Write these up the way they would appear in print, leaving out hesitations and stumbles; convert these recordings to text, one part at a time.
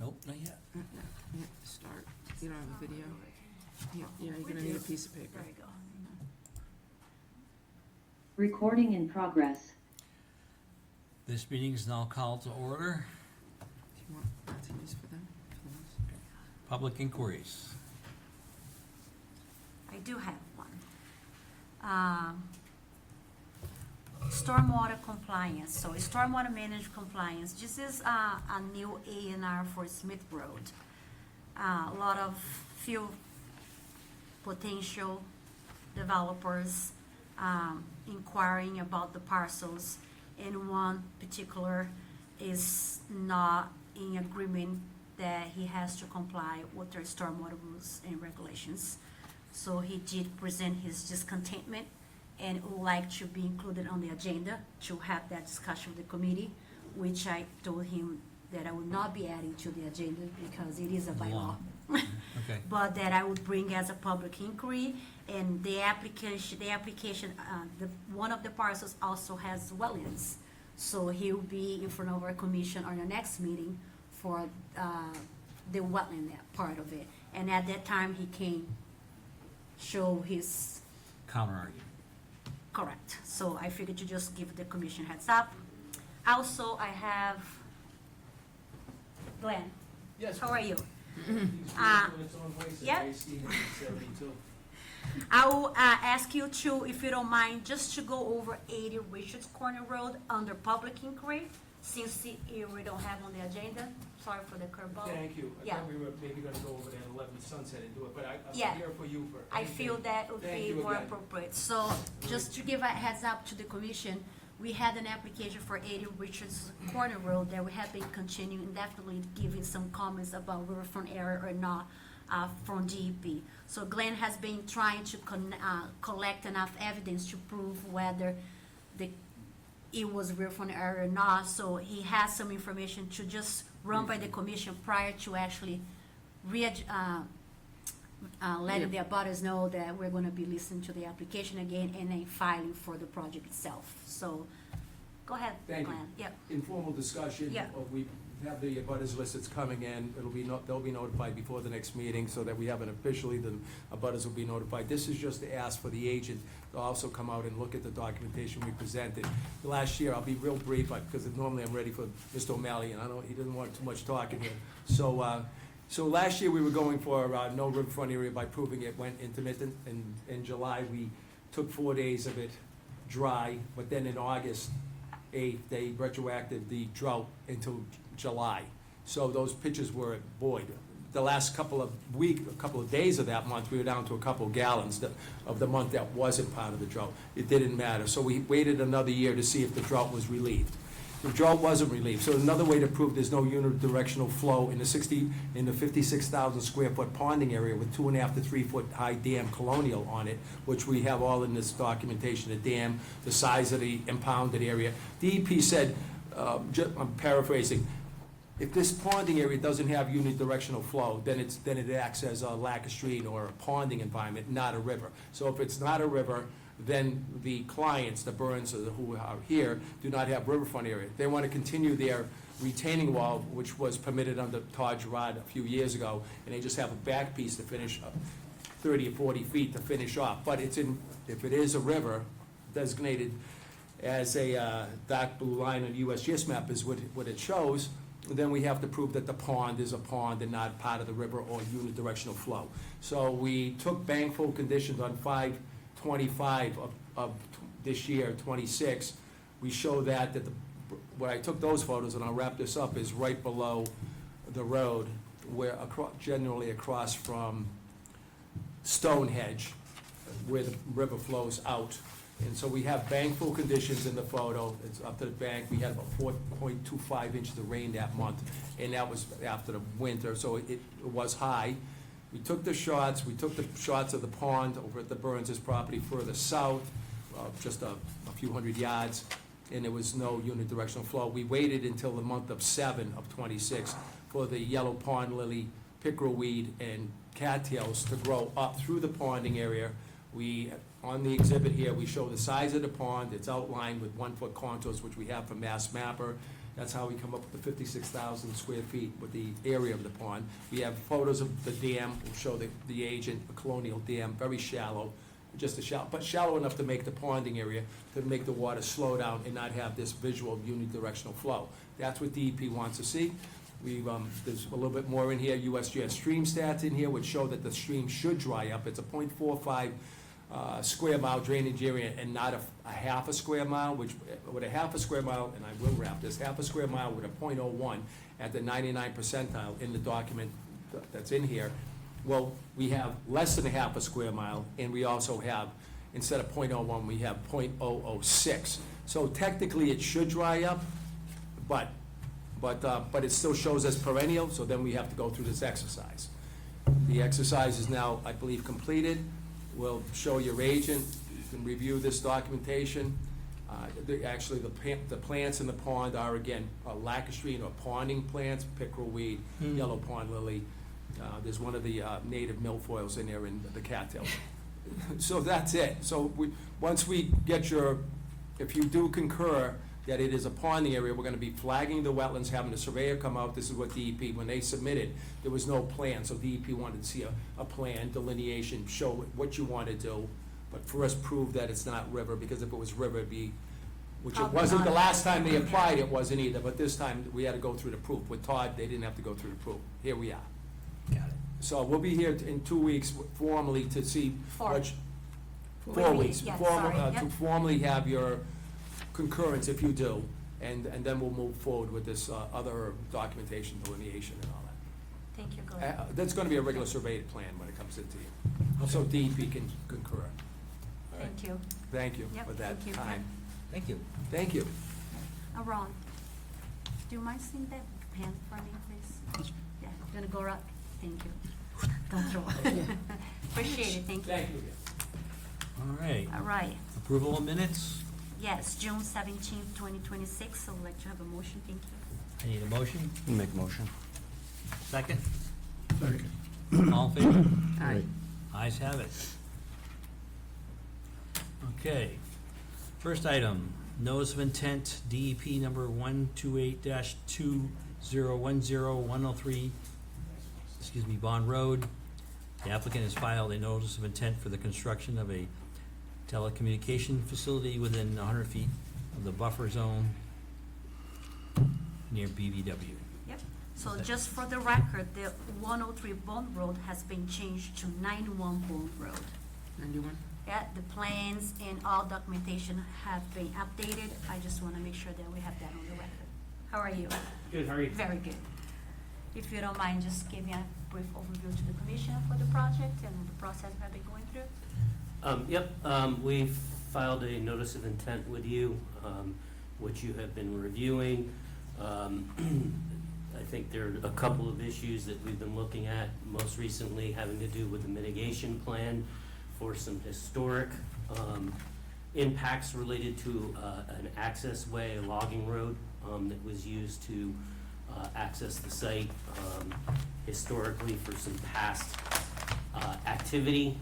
Nope, not yet. Yeah, start. You don't have a video? Yeah, you're gonna need a piece of paper. There you go. Recording in progress. This meeting is now called to order. Do you want that to use for them? For those? Public inquiries. I do have one. Stormwater compliance, so stormwater management compliance, this is a new A&R for Smith Road. A lot of few potential developers inquiring about the parcels, and one particular is not in agreement that he has to comply with their stormwater rules and regulations. So he did present his discontentment and would like to be included on the agenda to have that discussion with the committee, which I told him that I would not be adding to the agenda because it is a bylaw. Okay. But that I would bring as a public inquiry, and the application, one of the parcels also has wetlands. So he will be in front of our commission on the next meeting for the wetland part of it. And at that time, he can show his Counter argument. correct. So I figured to just give the commission heads up. Also, I have Glenn. Yes. How are you? He's beautiful in its own way, so yeah. I see him at 72. I will ask you to, if you don't mind, just to go over 80 Richards Corner Road under public inquiry, since we don't have on the agenda. Sorry for the curveball. Thank you. I Yeah. thought we were maybe gonna go over there at 11 Sunset and do it, but Yeah. I'm here for you for I anything. feel that would Thank be you more again. appropriate. So just to give a heads up to the commission, we had an application for 80 Richards Corner Road that we have been continuing indefinitely giving some comments about riverfront area or not from DEP. So Glenn has been trying to collect enough evidence to prove whether it was riverfront area or not. So he has some information to just run by the commission prior to actually letting the abutters know that we're gonna be listening to the application again and then filing for the project itself. So, go ahead, Thank you. Glenn. Yep, Informal discussion. Yeah. We have the abutters list that's coming in. They'll be notified before the next meeting, so that we haven't officially, the abutters will be notified. This is just to ask for the agent to also come out and look at the documentation we presented. Last year, I'll be real brief, because normally I'm ready for Mr. O'Malley, and he doesn't want too much talking here. So last year, we were going for no riverfront area by proving it went intermittent. In July, we took 4 days of it dry, but then in August 8th, they retroacted the drought until July. So those pitches were void. The last couple of days of that month, we were down to a couple gallons of the month that wasn't part of the drought. It didn't matter. So we waited another year to see if the drought was relieved. The drought wasn't relieved. So another way to prove there's no unidirectional flow in the 56,000 square foot ponding area with 2.5 to 3 foot high dam colonial on it, which we have all in this documentation, the dam, the size of the impounded area. DEP said, I'm paraphrasing, if this ponding area doesn't have unidirectional flow, then it acts as a lacustrine or a ponding environment, not a river. So if it's not a river, then the clients, the Burns who are here, do not have riverfront area. They want to continue their retaining wall, which was permitted under Todd Gerard a few years ago, and they just have a back piece to finish up, 30 or 40 feet to finish off. But if it is a river designated as a dark blue line on the USGS map is what it shows, then we have to prove that the pond is a pond and not part of the river or unidirectional flow. So we took bankful conditions on 5/25 of this year, 26. We show that where I took those photos, and I'll wrap this up, is right below the road, where generally across from Stonehenge, where the river flows out. And so we have bankful conditions in the photo. It's up to the bank. We had about 4.25 inches of rain that month, and that was after the winter, so it was high. We took the shots of the pond over at the Burns' property further south, just a few hundred yards, and there was no unidirectional flow. We waited until the month of 7 of 26 for the yellow pond lily, pickerelweed, and cattails to grow up through the ponding area. On the exhibit here, we show the size of the pond. It's outlined with 1 foot contours, which we have from Mass Mapper. That's how we come up with the 56,000 square feet with the area of the pond. We have photos of the dam, we'll show the agent, a colonial dam, very shallow, just a shallow, but shallow enough to make the ponding area, to make the water slow down and not have this visual unidirectional flow. That's what DEP wants to see. There's a little bit more in here, USGS stream stats in here, which show that the stream should dry up. It's a 0.45 square mile drainage area and not a half a square mile, which, with a half a square mile, and I will wrap this, half a square mile with a 0.01 at the 99 percentile in the document that's in here. Well, we have less than a half a square mile, and we also have, instead of 0.01, we have 0.006. So technically, it should dry up, but it still shows as perennial, so then we have to go through this exercise. The exercise is now, I believe, completed. We'll show your agent, you can review this documentation. Actually, the plants in the pond are, again, lacustrine or ponding plants, pickerel weed, yellow pond lily. There's one of the native milfoils in there in the cattail. So that's it. So once we get if you do concur that it is a ponding area, we're gonna be flagging the wetlands, having a surveyor come out. This is what DEP, when they submitted, there was no plan, so DEP wanted to see a plan, delineation, show what you want to do, but first prove that it's not river, because if it was river, it'd be, which it Probably wasn't the not. last time they applied, it wasn't either, but this time, we had to go through the proof. With Todd, they didn't have to go through the proof. Here we are. Got it. So we'll be here in 2 weeks formally to see what. 4 weeks. Yeah, Formal- sorry, To yep. formally have your concurrence, if you do, and then we'll move forward with this other documentation, delineation and all that. Thank you, Glenn. That's gonna be a regular surveyed plan when it comes into you, so DEP can concur. All right. Thank you. Thank you Yep, for that thank you. time. Thank you. Thank you. Ron, do you mind seeing that pen for me, please? Yeah, gonna go right, thank you. Don't throw it. Appreciate it, thank you. Thank you. All right. All right, Approval of minutes? yes, June 17th, 2026, so I'd like to have a motion, thank you. I need a motion. Make a motion. Second? All in favor? Aye. Ayes have it. Okay. First item, notice of intent, DEP number 128-2010103, Bond Road. The applicant has filed a notice of intent for the construction of a telecommunication facility within 100 feet of the buffer zone near BVW. Yep, so just for the record, the 103 Bond Road has been changed to 91 Bond Road. 91? Yeah, the plans and all documentation have been updated. I just want to make sure that we have that on the record. How are you? Good, how are you? Very good. If you don't mind, just give me a brief overview to the commission for the project and the process we have been going through. We've filed a notice of intent with you, which you have been reviewing. I think there are a couple of issues that we've been looking at, most recently having to do with the mitigation plan for some historic impacts related to an access way, a logging road that was used to access the site historically for some past activity.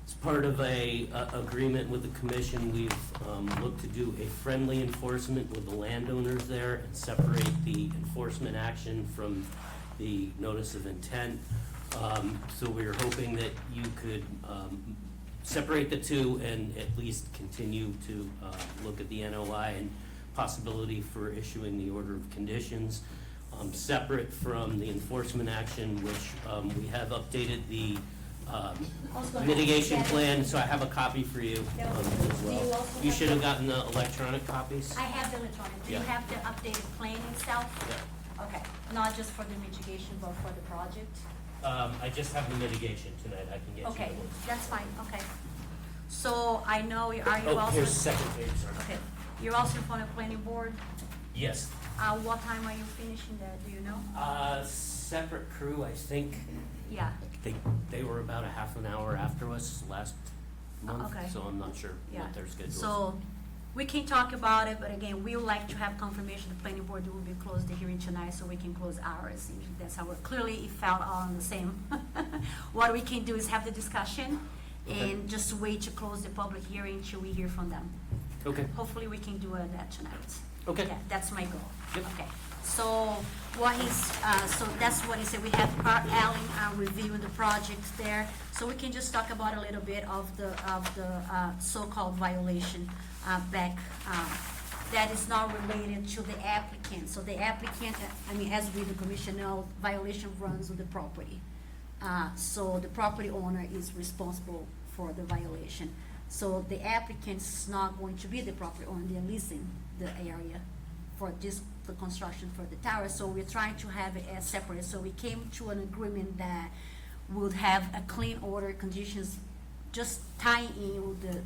As part of a agreement with the commission, we've looked to do a friendly enforcement with the landowners there and separate the enforcement action from the notice of intent. So we're hoping that you could separate the two and at least continue to look at the NOI and possibility for issuing the order of conditions. Separate from the enforcement action, which we have updated the mitigation plan, so I have a copy for you as well. You should have gotten the electronic copies. I have the electronic. Do you Yeah. have the updated plan itself? Yeah. Okay, not just for the mitigation, but for the project? I just have the mitigation tonight, I can get you. Okay, those. that's fine, okay. So I know, are you Oh, also? here's the second page, sorry. Okay, you're also from the planning board. Yes, What time are you finishing that, do you know? separate crew, I think, Yeah, they were about a half an hour after us last month, Okay. so I'm not sure yeah. what their schedule is. So, we can talk about it, but again, we would like to have confirmation the planning board will be closed the hearing tonight, so we can close ours. And that's how we're, clearly it felt all on the same. What we can do is have the discussion Okay. and just wait to close the public hearing till we hear from them. Okay, Hopefully, we can do that tonight. Okay. Yeah, that's my goal. Yep. Okay, so what so that's what he said, we have Art Allen, reviewing the project there. So we can just talk about a little bit of the, so-called violation, back, that is not related to the applicant. So the applicant, I mean, as we, the commission know, violation runs with the property. So the property owner is responsible for the violation. So the applicant's not going to be the property owner, they're leasing the area for this, the construction for the tower. So we're trying to have it as separate. So we came to an agreement that would have a clean order conditions, just tying in with the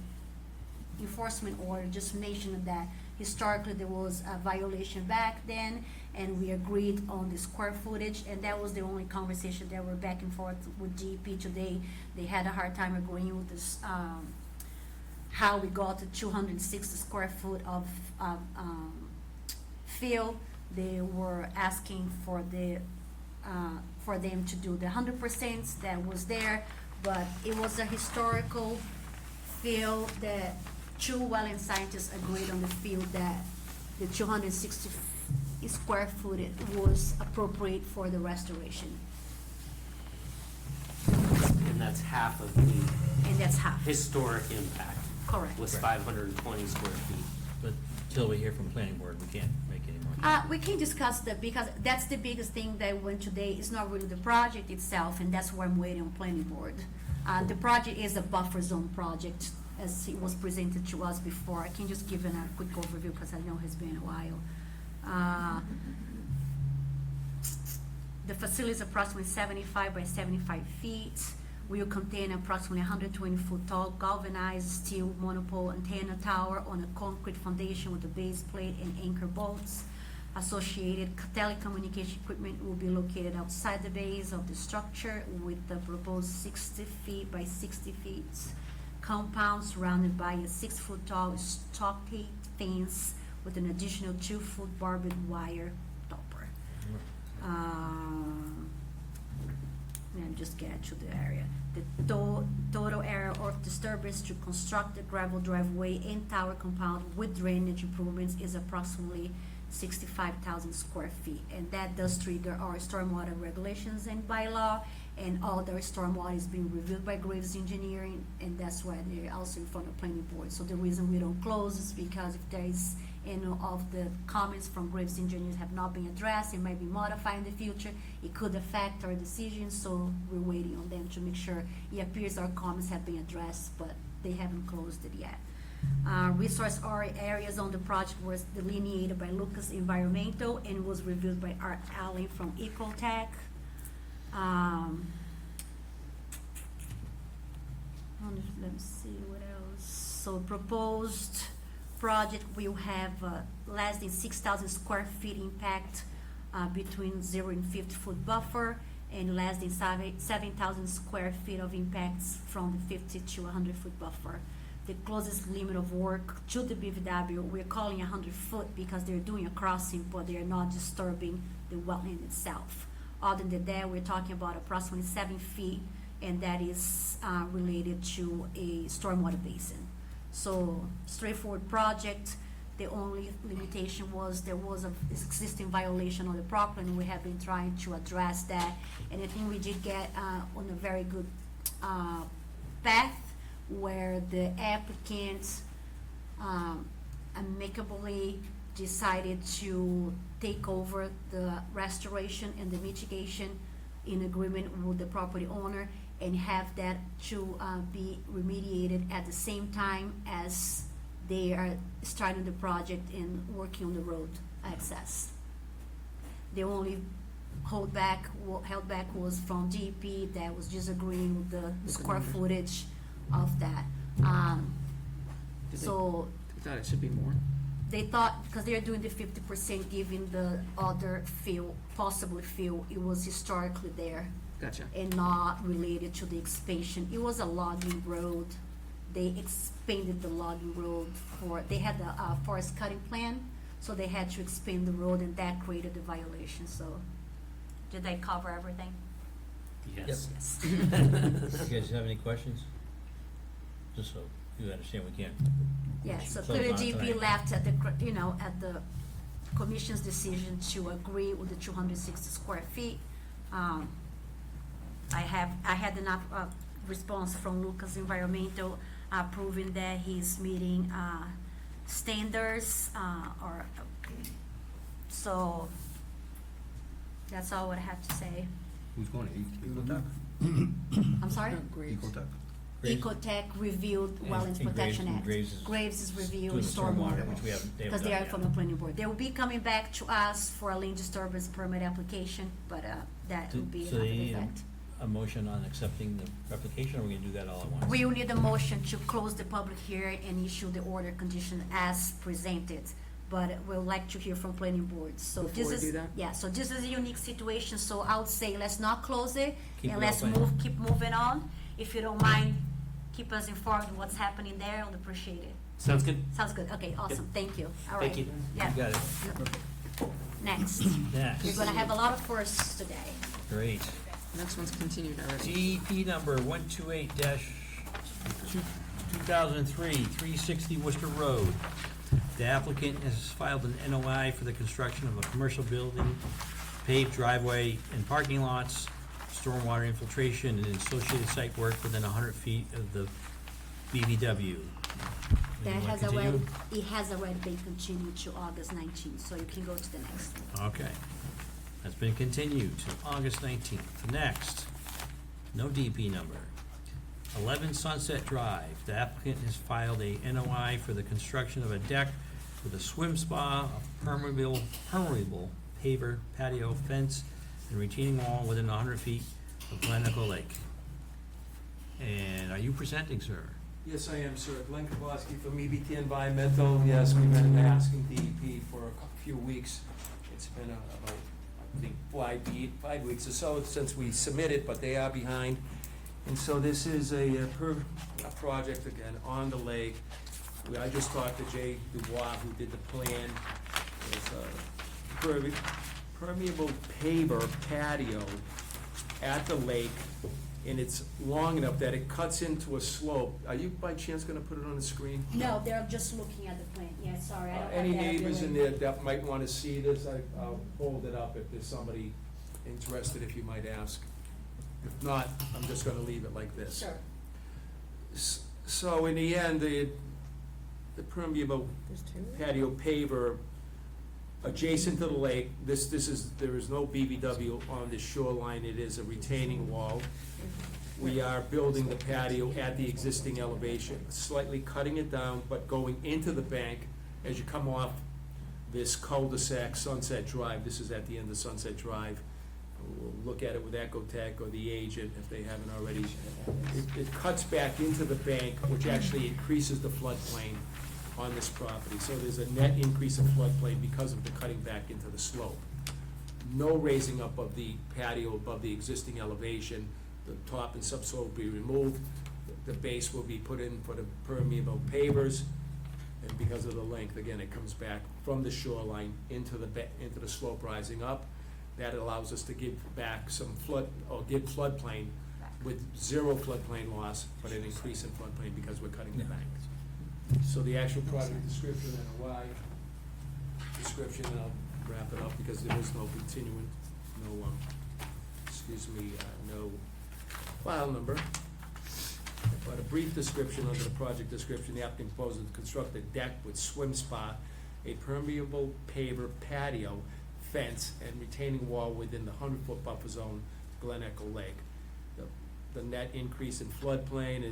enforcement order, just mentioning that historically there was a violation back then, and we agreed on the square footage, and that was the only conversation that we're back and forth with DEP today. They had a hard time agreeing with this, how we got to 260 square foot of, fill. They were asking for the, for them to do the 100% that was there, but it was a historical field that two wetland scientists agreed on the field that the 260 square foot was appropriate for the restoration, And that's half of the and that's half, historic impact, correct. was Correct. 520 square feet. But until we hear from planning board, we can't make any more. We can discuss that, because that's the biggest thing that went today, it's not really the project itself, and that's why I'm waiting on planning board. The project is a buffer zone project, as it was presented to us before. I can just give it a quick overview, because I know it's been a while. The facility is approximately 75 by 75 feet. Will contain approximately 120 foot tall galvanized steel monopole antenna tower on a concrete foundation with a base plate and anchor bolts. Associated telecommunication equipment will be located outside the base of the structure with the proposed 60 feet by 60 feet compound surrounded by a 6 foot tall stockade fence with an additional 2 foot barbed wire topper. Let me just get to the area. The total area of disturbance to construct the gravel driveway and tower compound with drainage improvements is approximately 65,000 square feet. And that does trigger our stormwater regulations and bylaw, and all their stormwater is being reviewed by Graves Engineering, and that's why they're also in front of planning board. So the reason we don't close is because if there is any of the comments from Graves Engineers have not been addressed, it might be modified in the future, it could affect our decision, so we're waiting on them to make sure. It appears our comments have been addressed, but they haven't closed it yet. Resource areas on the project was delineated by Lucas Environmental and was reviewed by Art Allen from Ecotech. Let me see what else. So proposed project will have less than 6,000 square feet impact between 0 and 50 foot buffer, and less than 7,000 square feet of impacts from the 50 to 100 foot buffer. The closest limit of work to the BVW, we're calling 100 foot because they're doing a crossing, but they're not disturbing the wetland itself. Other than that, we're talking about approximately 7 feet, and that is related to a stormwater basin. So straightforward project. The only limitation was there was a existing violation on the property, and we have been trying to address that. And I think we did get on a very good path where the applicant amicably decided to take over the restoration and the mitigation in agreement with the property owner, and have that to be remediated at the same time as they are starting the project and working on the road access. The only held back was from DEP, that was disagreeing with the square footage of that. So I thought it should be more. they thought, because they're doing the 50%, giving the other field, possibly field, it was historically there Gotcha. and not related to the expansion. It was a logging road. They expanded the logging road they had the forest cutting plan, so they had to expand the road, and that created the violation. So did I cover everything? Yes. Yes. You guys have any questions? Just so you understand, we can't. Yeah, so close clearly on GP tonight. left at the, at the commission's decision to agree with the 260 square feet. I had enough response from Lucas Environmental proving that he's meeting standards, so that's all what I have to say. Who's going to Ecotech? I'm sorry? No, Graves. Ecotech. Graves? Ecotech reviewed And- Wetlands and Protection Act. Graves is Graves is reviewing doing the stormwater. which we haven't, Because they done are yet. from the planning board. They will be coming back to us for a land disturbance permit application, but that will be So another they need event. a motion on accepting the application, or are we gonna do that all at once? We will need a motion to close the public hearing and issue the order condition as presented, but we'd like to hear from planning boards. So Before this we is, do that? yeah, so this is a unique situation, so I would say let's not close it, Keep and it let's open. keep moving on. If you don't mind, keep us informed of what's happening there, I'd appreciate it. Sounds good? Sounds good, okay, awesome, thank you, all right. Thank you. Yeah, You got it. next. Next. We're gonna have a lot of firsts today. Great. Next one's continued already. DEP number 128-2003, 360 Worcester Road. The applicant has filed an NOI for the construction of a commercial building, paved driveway and parking lots, stormwater infiltration and associated site work within 100 feet of the BVW. That You wanna has continue? already, it has already been continued to August 19th, so you can go to the next one. Okay. That's been continued to August 19th. Next, no DP number. 11 Sunset Drive. The applicant has filed a NOI for the construction of a deck with a swim spa, a permeable paver patio fence, and retaining wall within 100 feet of Glen Echo Lake. And are you presenting, sir? Yes, I am, sir. Glenn Kowalski from EBT Environmental. Yes, we've been asking DEP for a few weeks. It's been about, I think, 5 weeks or so since we submitted, but they are behind. And so this is a project, again, on the lake. I just talked to Jay Dubois, who did the plan. It's a permeable paver patio at the lake, and it's long enough that it cuts into a slope. Are you by chance gonna put it on the screen? No, they're just looking at the plan, yeah, sorry, I don't have Any that neighbors in ability. there that might wanna see this, I'll hold it up if there's somebody interested, if you might ask. If not, I'm just gonna leave it like this. Sure. So in the end, the permeable There's two? patio paver adjacent to the lake, there is no BVW on the shoreline, it is a retaining wall. We are building the patio at the existing elevation, slightly cutting it down, but going into the bank as you come off this cul-de-sac, Sunset Drive. This is at the end of Sunset Drive. We'll look at it with Ecotech or the agent if they haven't already. It cuts back into the bank, which actually increases the floodplain on this property. So there's a net increase in floodplain because of the cutting back into the slope. No raising up of the patio above the existing elevation. The top and subsoil will be removed. The base will be put in for the permeable pavers. And because of the length, again, it comes back from the shoreline into the slope rising up. That allows us to give back some give floodplain with zero floodplain loss, but an increase in floodplain because we're cutting the bank. So the actual project description and a Y description, and I'll wrap it up because there is no continuing, no file number. But a brief description under the project description, the applicant proposes to construct a deck with swim spa, a permeable paver patio, fence, and retaining wall within the 100-foot buffer zone to Glen Echo Lake. The net increase in floodplain,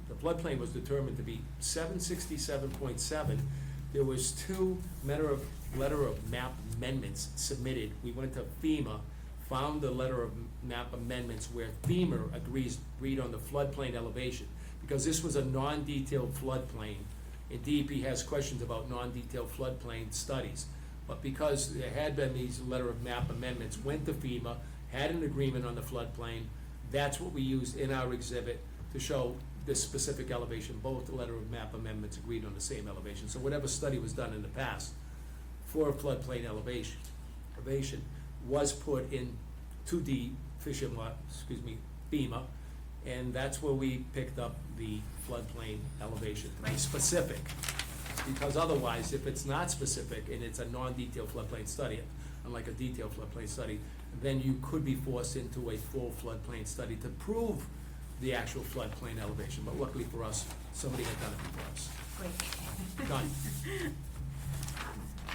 the floodplain was determined to be 767.7. There was two letter of map amendments submitted. We went to FEMA, found the letter of map amendments where FEMA agreed on the floodplain elevation. Because this was a non-detailed floodplain, and DEP has questions about non-detailed floodplain studies. But because there had been these letter of map amendments, went to FEMA, had an agreement on the floodplain. That's what we used in our exhibit to show this specific elevation. Both the letter of map amendments agreed on the same elevation. So whatever study was done in the past for a floodplain elevation was put in 2D FEMA, and that's where we picked up the floodplain elevation to be specific. Because otherwise, if it's not specific and it's a non-detailed floodplain study, unlike a detailed floodplain study, then you could be forced into a full floodplain study to prove the actual floodplain elevation. But luckily for us, somebody had done it before us. Great. Done.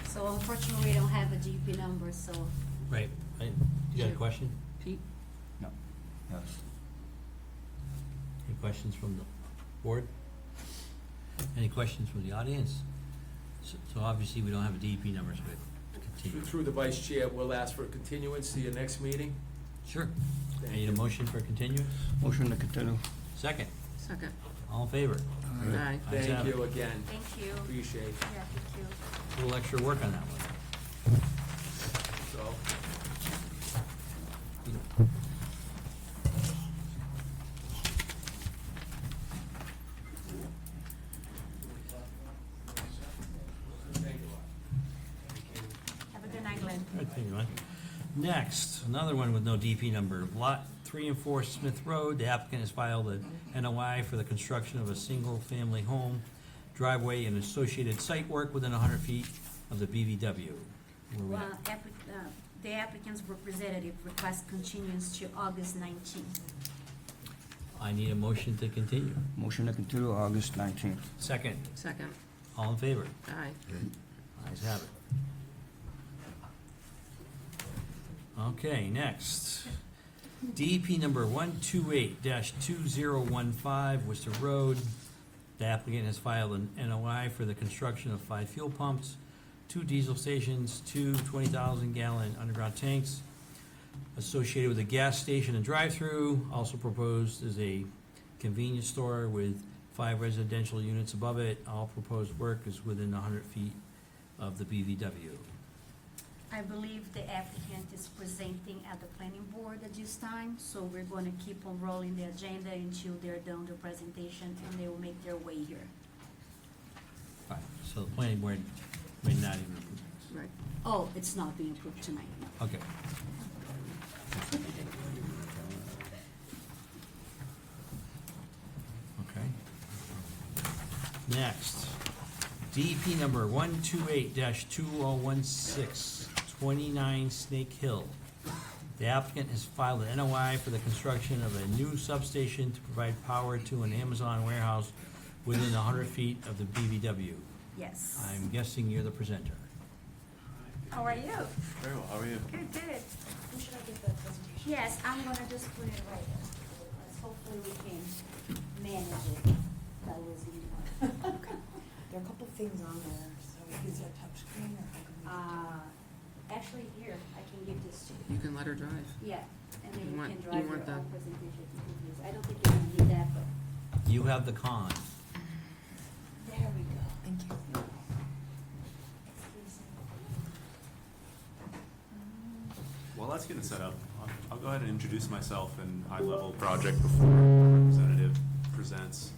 So unfortunately, we don't have a GP number, so Right, right. You got a question? Pete? No. Yes. Any questions from the board? Any questions from the audience? So obviously, we don't have a DEP number, so we continue. Through the vice chair, we'll ask for a continuance to your next meeting. Sure. I need a motion for continuance? Motion to continue. Second. Second. All in favor? Aye. Ayes have Thank it. you again. thank you. Appreciate it. Yeah, thank you. A little extra work on that one. So, Have a good night, Glenn. All right, thank you, Mike. Next, another one with no DP number. Lot 3 and 4 Smith Road. The applicant has filed a NOI for the construction of a single-family home, driveway, and associated site work within 100 feet of the BVW. Where we at? The applicant's representative requests continuance to August 19th. I need a motion to continue. Motion to continue August 19th. Second. Second. All in favor? Aye. Ayes have it. Okay, next. DEP number 128-2015, Worcester Road. The applicant has filed an NOI for the construction of 5 fuel pumps, 2 diesel stations, 2 20,000-gallon underground tanks associated with a gas station and drive-through. Also proposed is a convenience store with 5 residential units above it. All proposed work is within 100 feet of the BVW. I believe the applicant is presenting at the planning board at this time, so we're going to keep on rolling the agenda until they're done the presentation, and they will make their way here. Right, so the planning board may not even approve this. Right. Oh, it's not being approved tonight, no. Okay. Okay. Next, DEP number 128-2016, 29 Snake Hill. The applicant has filed an NOI for the construction of a new substation to provide power to an Amazon warehouse within 100 feet of the BVW. Yes. I'm guessing you're the presenter. How are you? Very well, how are you? Good, good. Who should I give the presentation? Yes, I'm gonna just put it right there. Let's hopefully we can manage it. That was easy. There are a couple things on there, so is it a touchscreen or how can we? Actually, here, I can give this to you. You can let her drive. Yeah, and then You you want- can you drive your want the- own presentation if you can use. I don't think you're gonna need that, but You have the con. There we go, thank you. While that's getting set up, I'll go ahead and introduce myself and high-level project before the representative presents.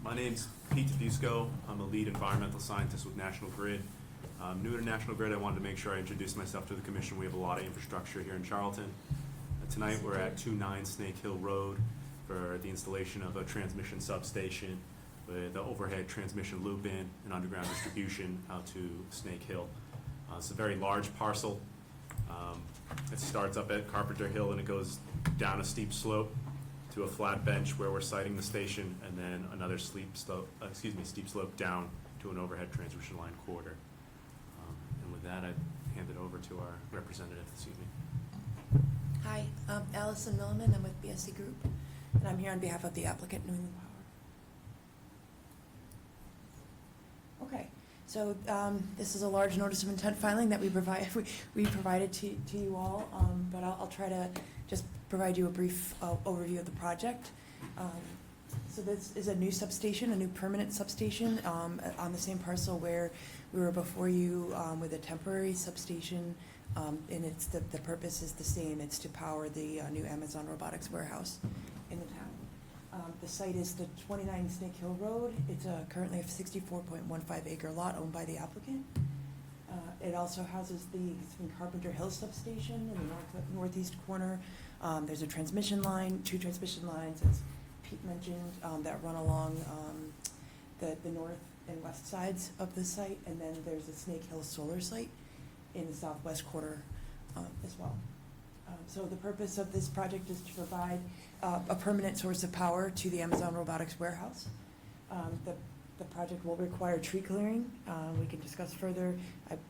My name's Pete Tedusco. I'm a lead environmental scientist with National Grid. New to National Grid, I wanted to make sure I introduced myself to the commission. We have a lot of infrastructure here in Charlton. Tonight, we're at 29 Snake Hill Road for the installation of a transmission substation with the overhead transmission loop in and underground distribution out to Snake Hill. It's a very large parcel. It starts up at Carpenter Hill and it goes down a steep slope to a flat bench where we're siting the station, and then another steep slope down to an overhead transmission line corridor. And with that, I hand it over to our representative this evening. Hi, Allison Milliman, I'm with BSC Group, and I'm here on behalf of the applicant, New England Power. Okay, so this is a large notice of intent filing that we provided to you all, but I'll try to just provide you a brief overview of the project. So this is a new substation, a new permanent substation on the same parcel where we were before you with a temporary substation, and it's the purpose is the same. It's to power the new Amazon robotics warehouse in the town. The site is the 29 Snake Hill Road. It's currently a 64.15 acre lot owned by the applicant. It also houses the Carpenter Hill substation in the northeast corner. There's a transmission line, 2 transmission lines, as Pete mentioned, that run along the and west sides of the site, and then there's a Snake Hill Solar Site in the southwest quarter as well. So the purpose of this project is to provide a permanent source of power to the Amazon Robotics warehouse. The project will require tree clearing. We can discuss further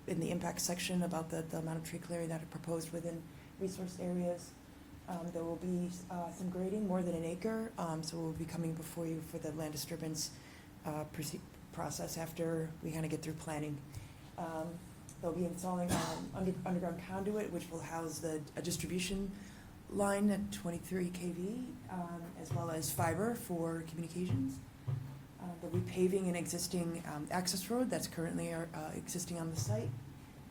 in the impact section about the amount of tree clearing that are proposed within resource areas. There will be some grading, more than an acre, so we'll be coming before you for the land disturbance process after we kind of get through planning. They'll be installing underground conduit, which will house a distribution line at 23 kV, as well as fiber for communications. They'll be paving an existing access road that's currently existing on the site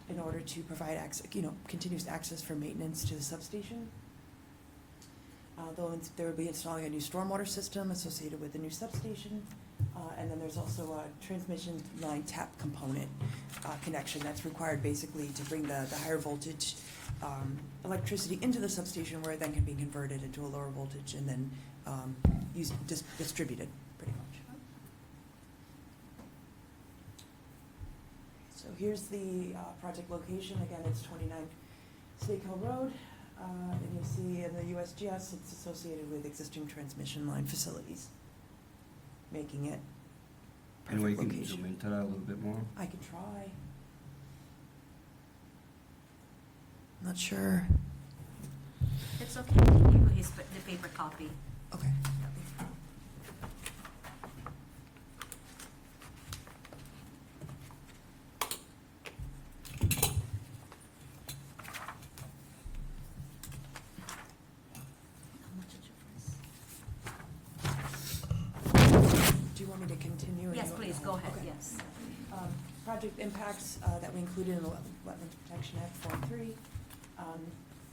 in order to provide continuous access for maintenance to the substation. They will be installing a new stormwater system associated with the new substation. And then there's also a transmission line tap component connection that's required basically to bring the higher voltage electricity into the substation, where it then can be converted into a lower voltage and then distributed, pretty much. So here's the project location. Again, it's 29 Snake Hill Road. And you see in the USGS, it's associated with existing transmission line facilities, making it Any way you perfect can location. zoom into that a little bit more? I could try. Not sure. It's okay, give you the paper copy. Okay. How much is your price? Do you want me to continue? or Yes, you want me please, to go hold? ahead, Okay. yes. Project impacts that we included in the Wetlands Protection Act Form 3.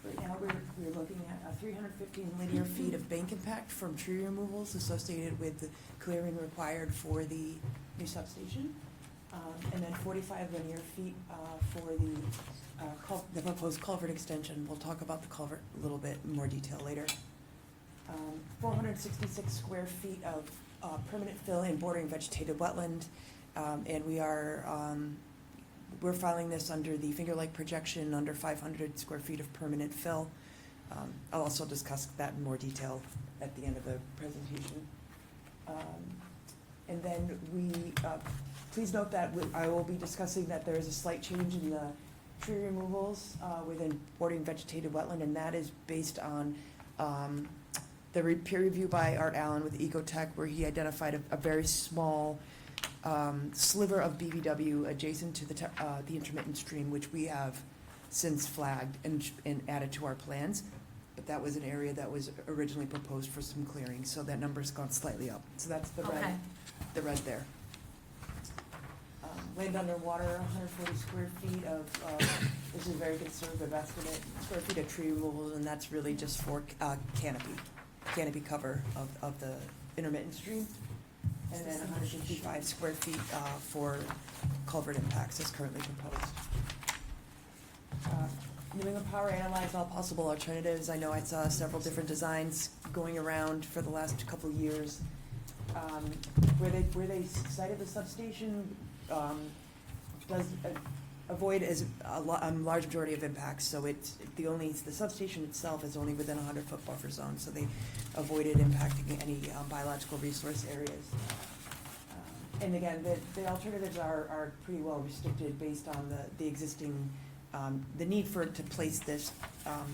Right now, we're looking at 315 linear feet of bank impact from tree removals associated with the clearing required for the new substation, and then 45 linear feet for the proposed culvert extension. We'll talk about the culvert a little bit in more detail later. 466 square feet of permanent fill and bordering vegetated wetland, and we're filing this under the Finger Lake projection under 500 square feet of permanent fill. I'll also discuss that in more detail at the end of the presentation. And then please note that I will be discussing that there is a slight change in the tree removals within bordering vegetated wetland, and that is based on the peer review by Art Allen with Ecotech, where he identified a very small sliver of BVW adjacent to the intermittent stream, which we have since flagged and added to our plans. But that was an area that was originally proposed for some clearing, so that number's gone slightly up. So that's the red, Okay. the red there. Land underwater, 140 square feet of, this is a very conservative estimate, square feet of tree removals, and that's really just for canopy cover of the intermittent stream. And then 155 square feet for culvert impacts as currently proposed. New England Power analyzed all possible alternatives. I know I saw several different designs going around for the last couple of years. Where they cited the substation does avoid a large majority of impacts, so the substation itself is only within a 100-foot buffer zone, so they avoided impacting any biological resource areas. And again, the alternatives are pretty well restricted based on the existing, the need to place this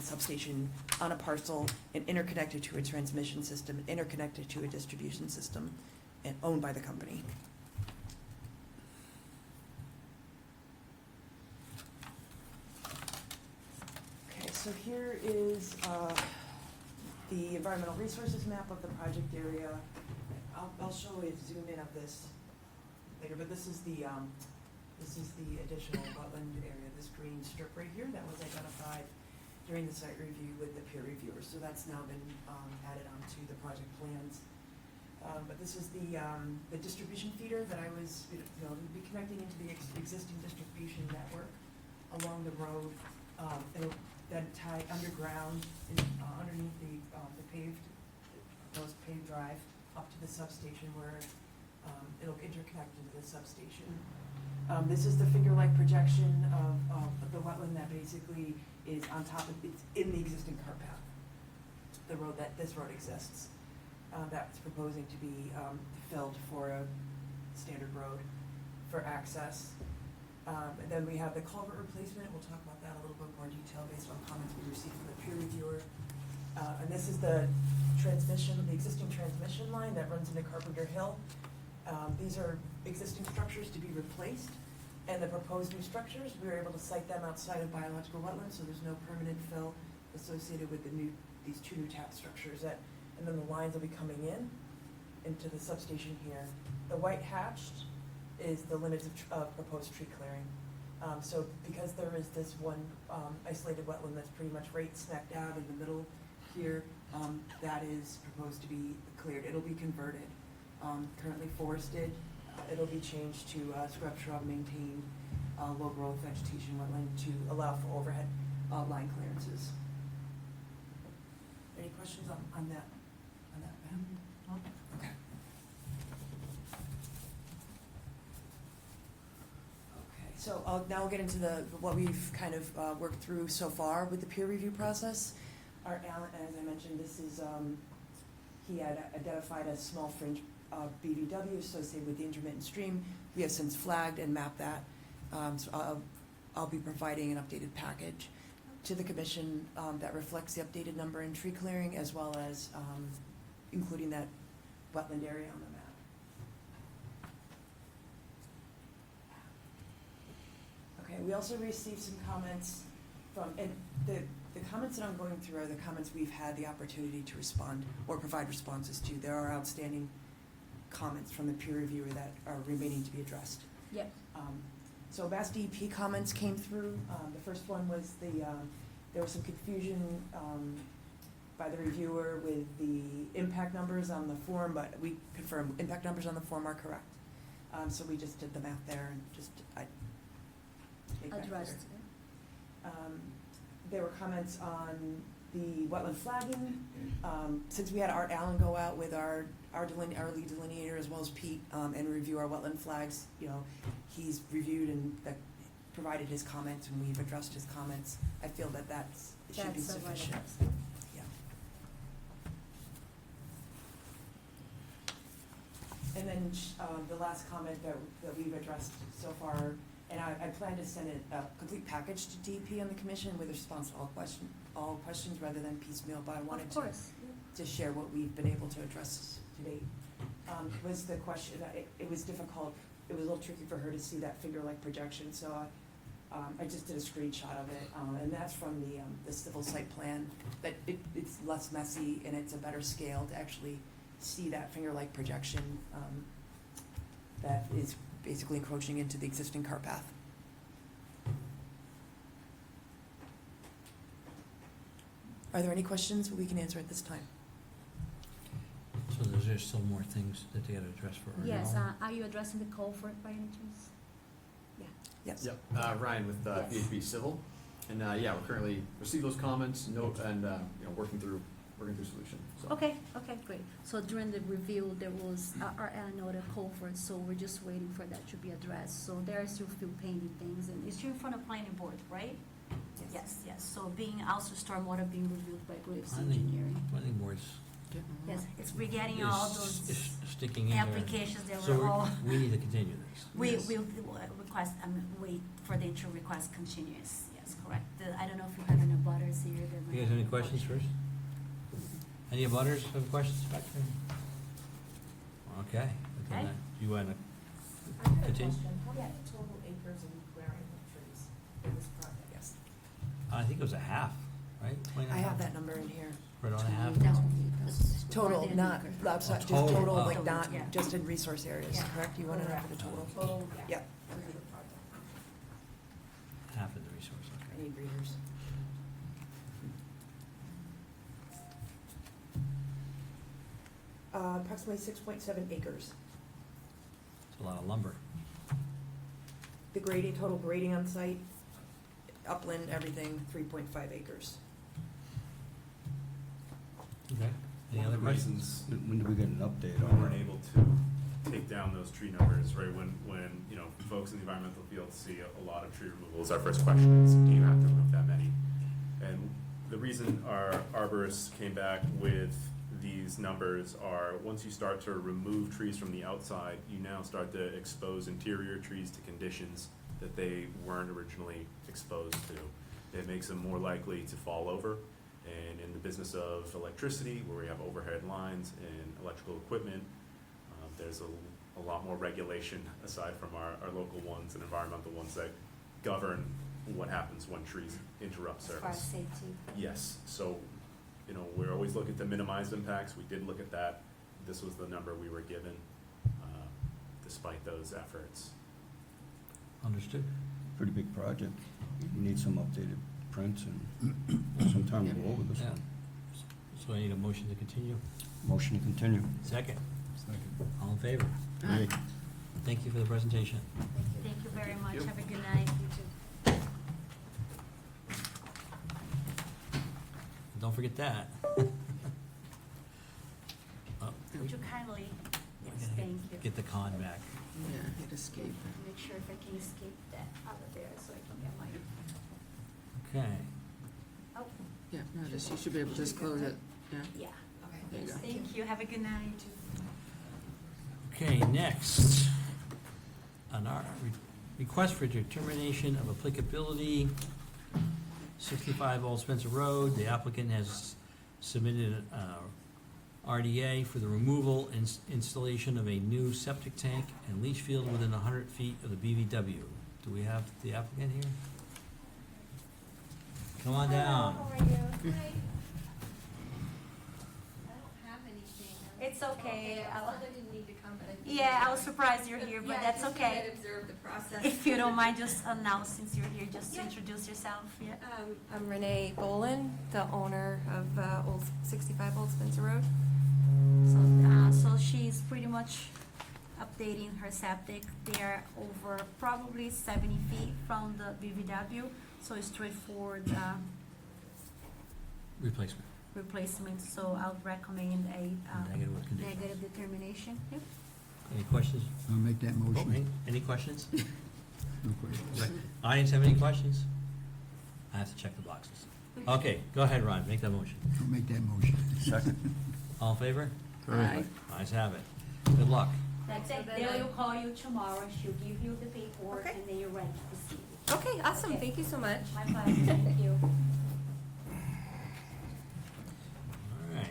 substation on a parcel and interconnected to a transmission system, interconnected to a distribution system, and owned by the company. So here is the environmental resources map of the project area. I'll show a zoom in of this later, but this is the additional wetland area, this green strip right here that was identified during the site review with the peer reviewers. So that's now been added onto the project plans. But this is the distribution feeder that I was, will be connecting into the existing distribution network along the road. It'll then tie underground underneath the paved drive up to the substation where It'll interconnect into the substation. This is the finger-like projection of the wetland that basically is on top of, it's in the existing cart path. The road this road exists. That's proposing to be filled for a standard road for access. And then we have the culvert replacement. We'll talk about that a little bit more in detail based on comments we received from the peer reviewer. And this is the existing transmission line that runs into Carpenter Hill. These are existing structures to be replaced, and the proposed new structures, we were able to site them outside of biological wetlands, so there's no permanent fill associated with these two new tap structures and then the lines will be coming into the substation here. The white hatched is the limits of proposed tree clearing. So because there is this one isolated wetland that's pretty much right smack dab in the middle here, that is proposed to be cleared. It'll be converted. Currently forested, it'll be changed to scrub shrub maintained low growth vegetation wetland to allow for overhead line clearances. Any questions on that map? Okay. Okay, so now we'll get into what we've kind of worked through so far with the peer review process. Art Allen, as I mentioned, this is, he had identified a small fringe BVW associated with the intermittent stream. We have since flagged and mapped that. So I'll be providing an updated package to the commission that reflects the updated number in tree clearing as well as including that wetland area on the map. Okay, we also received some comments from, and the comments that I'm going through are the comments we've had the opportunity to respond or provide responses to. There are outstanding comments from the peer reviewer that are remaining to be addressed. Yep. So Mass DEP comments came through. The first one was there was some confusion by the reviewer with the impact numbers on the form, but we confirmed impact numbers on the form are correct. So we just did the math there and just make that clear. Addressed. There were comments on the wetland flagging. Since we had Art Allen go out with our lead delineator as well as Pete and review our wetland flags, he's reviewed and provided his comments and we've addressed his comments. I feel that it should be sufficient. Yeah. And then the last comment that we've addressed so far, and I plan to send a complete package to DEP and the commission with a response to all questions rather than piecemeal, but I wanted Of course. to share what we've been able to address to date. Was the question, it was difficult, it was a little tricky for her to see that finger-like projection, so I just did a screenshot of it, and that's from the civil site plan, but it's less messy and it's a better scale to actually see that finger-like projection that is basically encroaching into the existing cart path. Are there any questions we can answer at this time? So is there still more things that they gotta address for Art Yes, Allen? are you addressing the culvert by any chance? Yes. Yep, Ryan with Yes. PHB Civil, and yeah, we're currently received those comments, and working through solution. So. Okay, great. So during the review, there was, our noted culvert, so we're just waiting for that to be addressed. So there are still a few pending things, and it's still in front of planning board, right? Yes. So being also stormwater being reviewed by Graves Engineering. Planning board's Yes, we're getting all is those sticking in there. applications that So were all, we need to continue this. we request, wait for them to request continuous, yes, correct. I don't know if you have any butters here that might You guys have any have questions first? Any butters have questions back there? Okay. Okay. You wanna I have a continue? question. How Yeah. many total acres are we clearing with trees in this project? Yes. I think it was a half, right? I have that number in here. Right on a half? No. Total, More than not, acre. that's not, just Total, total, oh. like not Yeah. just in resource areas, Yeah. correct? You want to know for the total? Total, Yeah. Half of the resource, I okay. need readers. Approximately 6.7 acres. It's a lot of lumber. The grading, total grading on site, upland, everything, 3.5 acres. Okay. Any One other of the questions? reasons When do we get an update we on weren't it? able to take down those tree numbers, right? When, you know, folks in the environmental field see a lot of tree removals, our first question is, do you have to remove that many? And the reason our arborists came back with these numbers are, once you start to remove trees from the outside, you now start to expose interior trees to conditions that they weren't originally exposed to. It makes them more likely to fall over. And in the business of electricity, where we have overhead lines and electrical equipment, there's a lot more regulation aside from our local ones and environmental ones that govern what happens when trees interrupt As far as service. safety. Yes, so, you know, we're always looking to minimize impacts. We did look at that. This was the number we were given, despite those efforts. Understood? Pretty big project. We need some updated prints and some time to go over this Yeah. one. So I need a motion to continue. Motion to continue. Second. All in favor? Aye. Thank you for the presentation. Thank you very much. Have a good night. Don't forget that. Oh, Would you kindly, yes, we gotta thank you. Get the con back. Yeah, hit escape. Make sure if I can escape that out of there so I can get my, Okay. oh, Yeah, no, just, you should be able to just close it, yeah. yeah. There you Yes, go. thank you. Have a good night. Okay, next, on our request for determination of applicability, 65 Old Spencer Road, the applicant has submitted RDA for the removal and installation of a new septic tank and leach field within 100 feet of the BVW. Do we have the applicant here? Come on down. How are you? Hi. I don't have anything. It's okay. I thought I didn't need to come, but I did. Yeah, I was surprised you're here, but Yeah, that's just okay. to observe the process. If you don't mind, just announce since you're here, just to Yeah. introduce yourself, yeah? I'm Renee Bolin, the owner of Old 65 Old Spencer Road. So she's pretty much updating her septic. They're over probably 70 feet from the BVW, so it's straightforward Replacement. replacement. So I would recommend a Negative conditions. negative determination. Yep. Any questions? I'll make that Oh, motion. any questions? No question. Audience have any questions? I have to check the boxes. Okay, go ahead, Ron, make that motion. I'll make that motion. Second. All in favor? Aye. Ayes have it. Good luck. That's it. They will call you tomorrow. She'll give you the paperwork, Okay. and then you're ready to proceed. Okay, awesome. Okay. Thank you so much. My pleasure. Thank you. All right.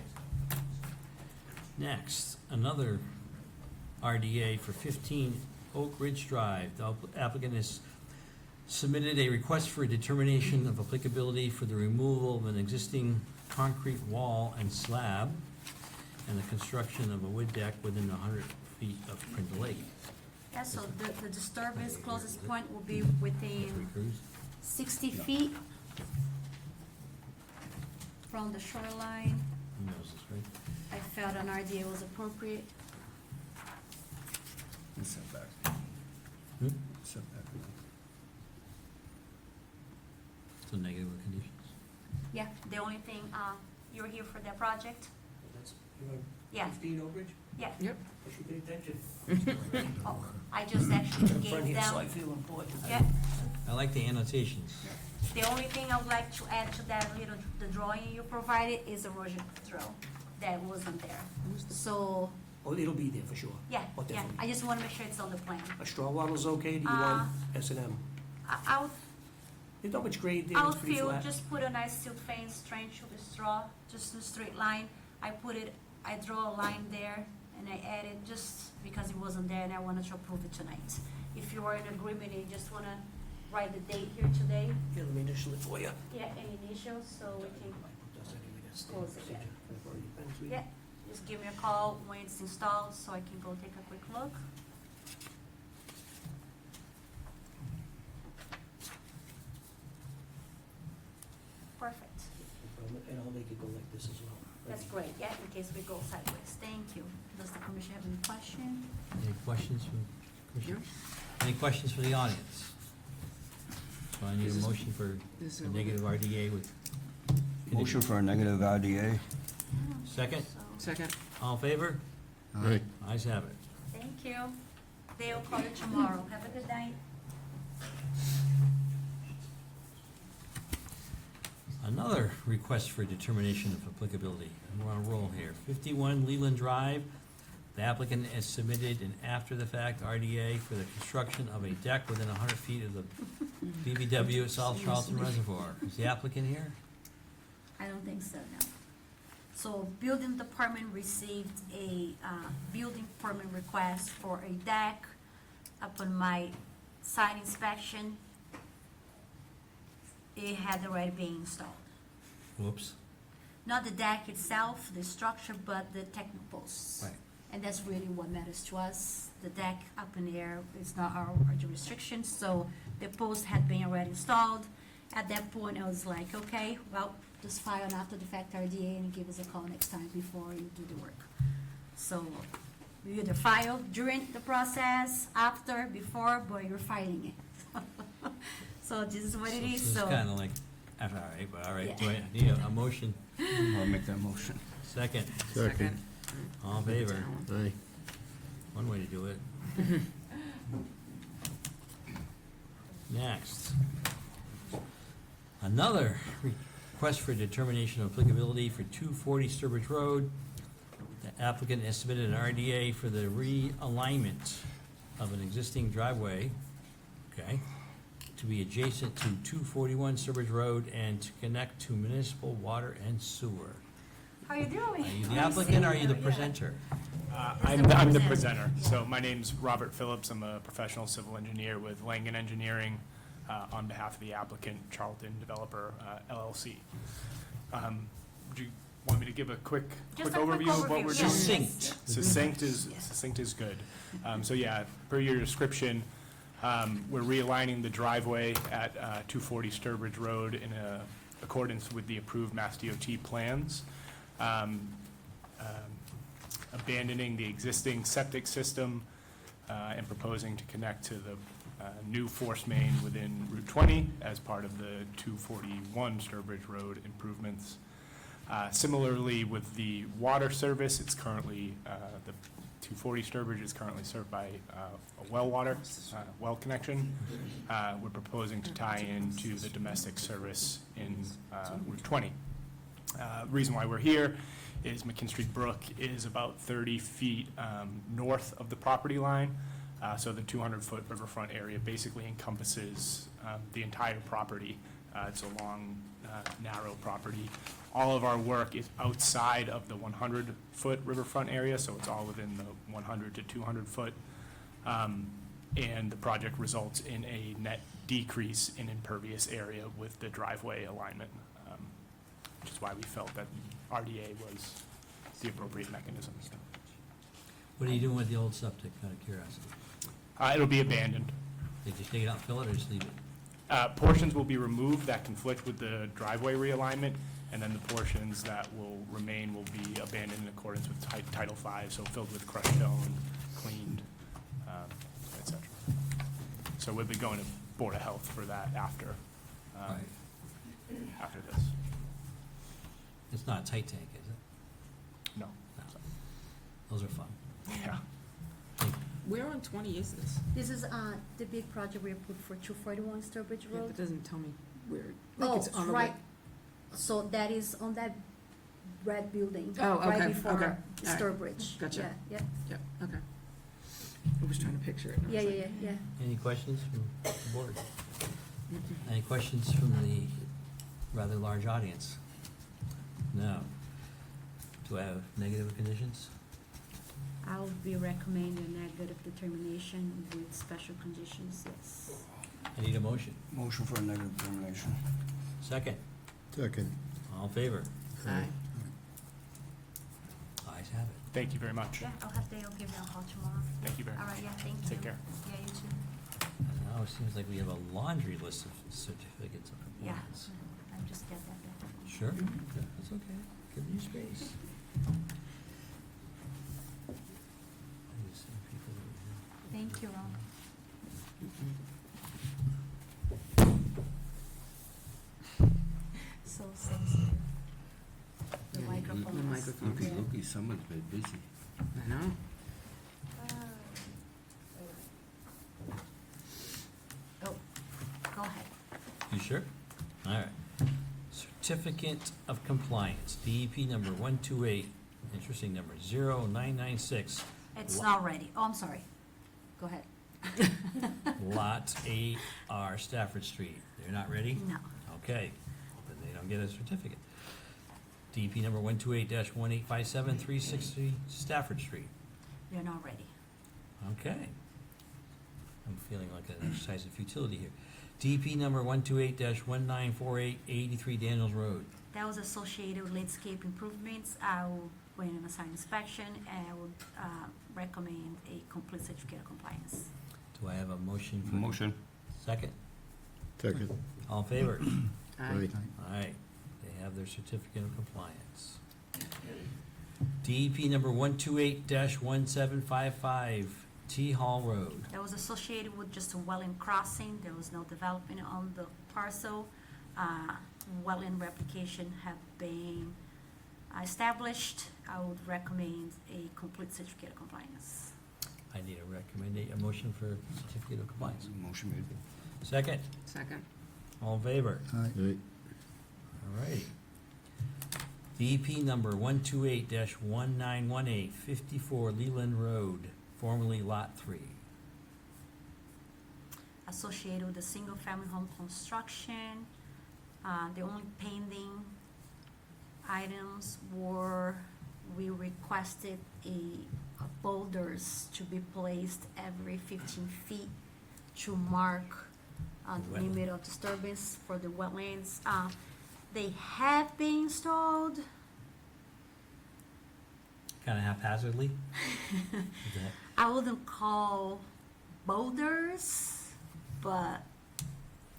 Next, another RDA for 15 Oak Ridge Drive. The applicant has submitted a request for a determination of applicability for the removal of an existing concrete wall and slab and the construction of a wood deck within 100 feet of Prindle Lake. Yeah, so the disturbance closest point will be Three within crews. 60 feet from the shoreline. Who knows this, right? I felt an RDA was appropriate. And setback. Hmm? Setback. So negative conditions. Yeah, the only thing, you're here for that project? That's, Yeah, 15 Oak Ridge? yeah. Yep. I should pay attention. Oh, I just actually I'm gave front here, so I them, feel important. yeah. I like the annotations. The only thing I would like to add to that little, the drawing you provided is erosion control. That wasn't there. So, Oh, it'll be there for sure. yeah, Oh, yeah, definitely. I just wanna make sure it's on the plan. A straw wattle's okay, do you want S&M? I'll There's not much grade there, I'll it's pretty fill, flat. just put a nice steel fence, trench with a straw, just a straight line. I draw a line there and I added just because it wasn't there and I wanted to approve it tonight. If you are in agreement and you just wanna write the date here today, Here, let me initial it for you. yeah, and initials, so we can, Does anyway, that's the Close it, yeah. procedure. Can I borrow your pen, sweetie? yeah, just give me a call when it's installed so I can go take a quick look. Perfect. And I'll make it go like this as well. That's great, yeah, in case we go sideways. Thank you. Does the commission have any question? Any questions from commissioners? Any questions from the audience? So I need a This is- motion for This a is- negative RDA with Motion for a negative RDA. Second? So- Second. All in favor? Aye. Ayes have it. Thank you. They'll call you tomorrow. Have a good night. Another request for determination of applicability. We're on a roll here. 51 Leland Drive. The applicant has submitted an after-the-fact RDA for the construction of a deck within 100 feet of the BBW at South Charlton Reservoir. Is the applicant here? I don't think so, no. So building department received a building permit request for a deck. Upon my site inspection, it had already been installed. Whoops. Not the deck itself, the structure, but the technical posts. Right. And that's really what matters to us. The deck up in the air is not our jurisdiction, so the post had been already installed. At that point, I was like, okay, well, just file an after-the-fact RDA and give us a call next time before you do the work. So we either file during the process, after, before, but you're filing it. So this is what it is, It's so. kind of like, all right, but all right. Yeah. Do I need a motion? I'll make that motion. Second. Second. All in favor? Aye. One way to do it. Next. Another request for determination of applicability for 240 Sturbridge Road. The applicant has submitted an RDA for the realignment of an existing driveway, okay, to be adjacent to 241 Sturbridge Road and to connect to municipal water and sewer. How you doing? Are you the applicant or are you the presenter? I'm the I'm the presenter. presenter. So my name's Robert Phillips. I'm a professional civil engineer with Langen Engineering on behalf of the applicant, Charlton Developer LLC. Do you want me to give a quick Just a quick overview of what overview, we're yes. doing? Succinct. Succinct is good. So yeah, per your description, we're realigning the driveway at 240 Sturbridge Road in accordance with the approved Mass DOT plans. Abandoning the existing septic system and proposing to connect to the new force main within Route 20 as part of the 241 Sturbridge Road improvements. Similarly, with the water service, it's currently, the 240 Sturbridge is currently served by a well connection. We're proposing to tie into the domestic service in Route 20. Reason why we're here is McKinstry Brook is about 30 feet north of the property line. So the 200-foot riverfront area basically encompasses the entire property. It's a long, narrow property. All of our work is outside of the 100-foot riverfront area, so it's all within the 100 to 200-foot. And the project results in a net decrease in impervious area with the driveway alignment, which is why we felt that RDA was the appropriate mechanism. What are you doing with the old septic, out of curiosity? It'll be abandoned. They just take it out, fill it, or just leave it? Portions will be removed that conflict with the driveway realignment, and then the portions that will remain will be abandoned in accordance with Title V, so filled with crushed stone, cleaned, et cetera. So we'll be going to Board of Health for that after, after this. It's not a tight tank, is it? No. Those are fun. Yeah. Where on 20 is this? This is the big project we approved for 241 Sturbridge Yeah, Road. but it doesn't tell me where. Like Oh, it's on the right. way. So that is on that red building. Oh, okay, Right okay. before All right. Sturbridge. Gotcha. Yeah, Yep, okay. I was trying to picture it. and I yeah, was yeah, like, yeah, yeah. Any questions from the board? Any questions from the rather large audience? No. Do I have negative conditions? I'll be recommending a negative determination with special conditions, yes. I need a motion. Motion for a negative determination. Second. Second. All in favor? Aye. Ayes have it. Thank you very much. Yeah, I'll have Dale give you a call tomorrow. Thank you very All much. right, yeah, thank you. Take care. Yeah, you too. Now it seems like we have a laundry list of certificates of Yeah, compliance. I'll just get that back. Sure, that's okay. Give you space. I just see people that we have. Thank you, Ron. So sensitive. The Yeah, microphone. the is- microphone. Looky, yeah. looky, someone's been busy. I know. Go ahead. You sure? All right. Certificate of Compliance, DEP number 128, interesting number, 0996. It's not ready. Oh, I'm sorry. Go ahead. Lot 8R Stafford Street. They're not ready? No. Okay, then they don't get a certificate. DEP number 128-1857, 360 Stafford Street. They're not ready. Okay. I'm feeling like an exercise in futility here. DEP number 128-1948, 83 Daniels Road. That was associated with landscape improvements. I will wait on a site inspection, and I would recommend a complete certificate of compliance. Do I have a motion for? Motion. Second? Second. All in favor? Aye. All right, they have their certificate of compliance. DEP number 128-1755, T Hall Road. That was associated with just a wetland crossing. There was no development on the parcel. Wetland replication have been established. I would recommend a complete certificate of compliance. I need a motion for certificate of compliance. Motion made. Second, Second. all in favor? Aye. All right. DEP number 128-1918, 54 Leland Road, formerly Lot 3. Associated with the single-family home construction, the only pending items were, we requested boulders to be placed every 15 feet to mark the Wetland. limit of disturbance for the wetlands. They have been installed. Kind of haphazardly? Is that- I wouldn't call boulders, but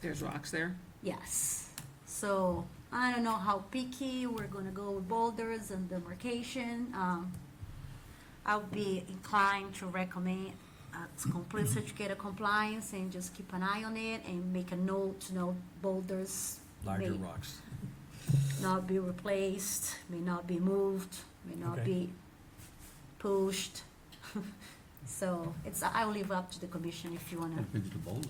There's rocks there. yes. So I don't know how picky we're gonna go with boulders and demarcation. I'll be inclined to recommend a complete certificate of compliance and just keep an eye on it and make a note, boulders Larger may rocks. not be replaced, may not be moved, may not Okay. be pushed. So I'll leave up to the commission if you wanna. How big's the boulder?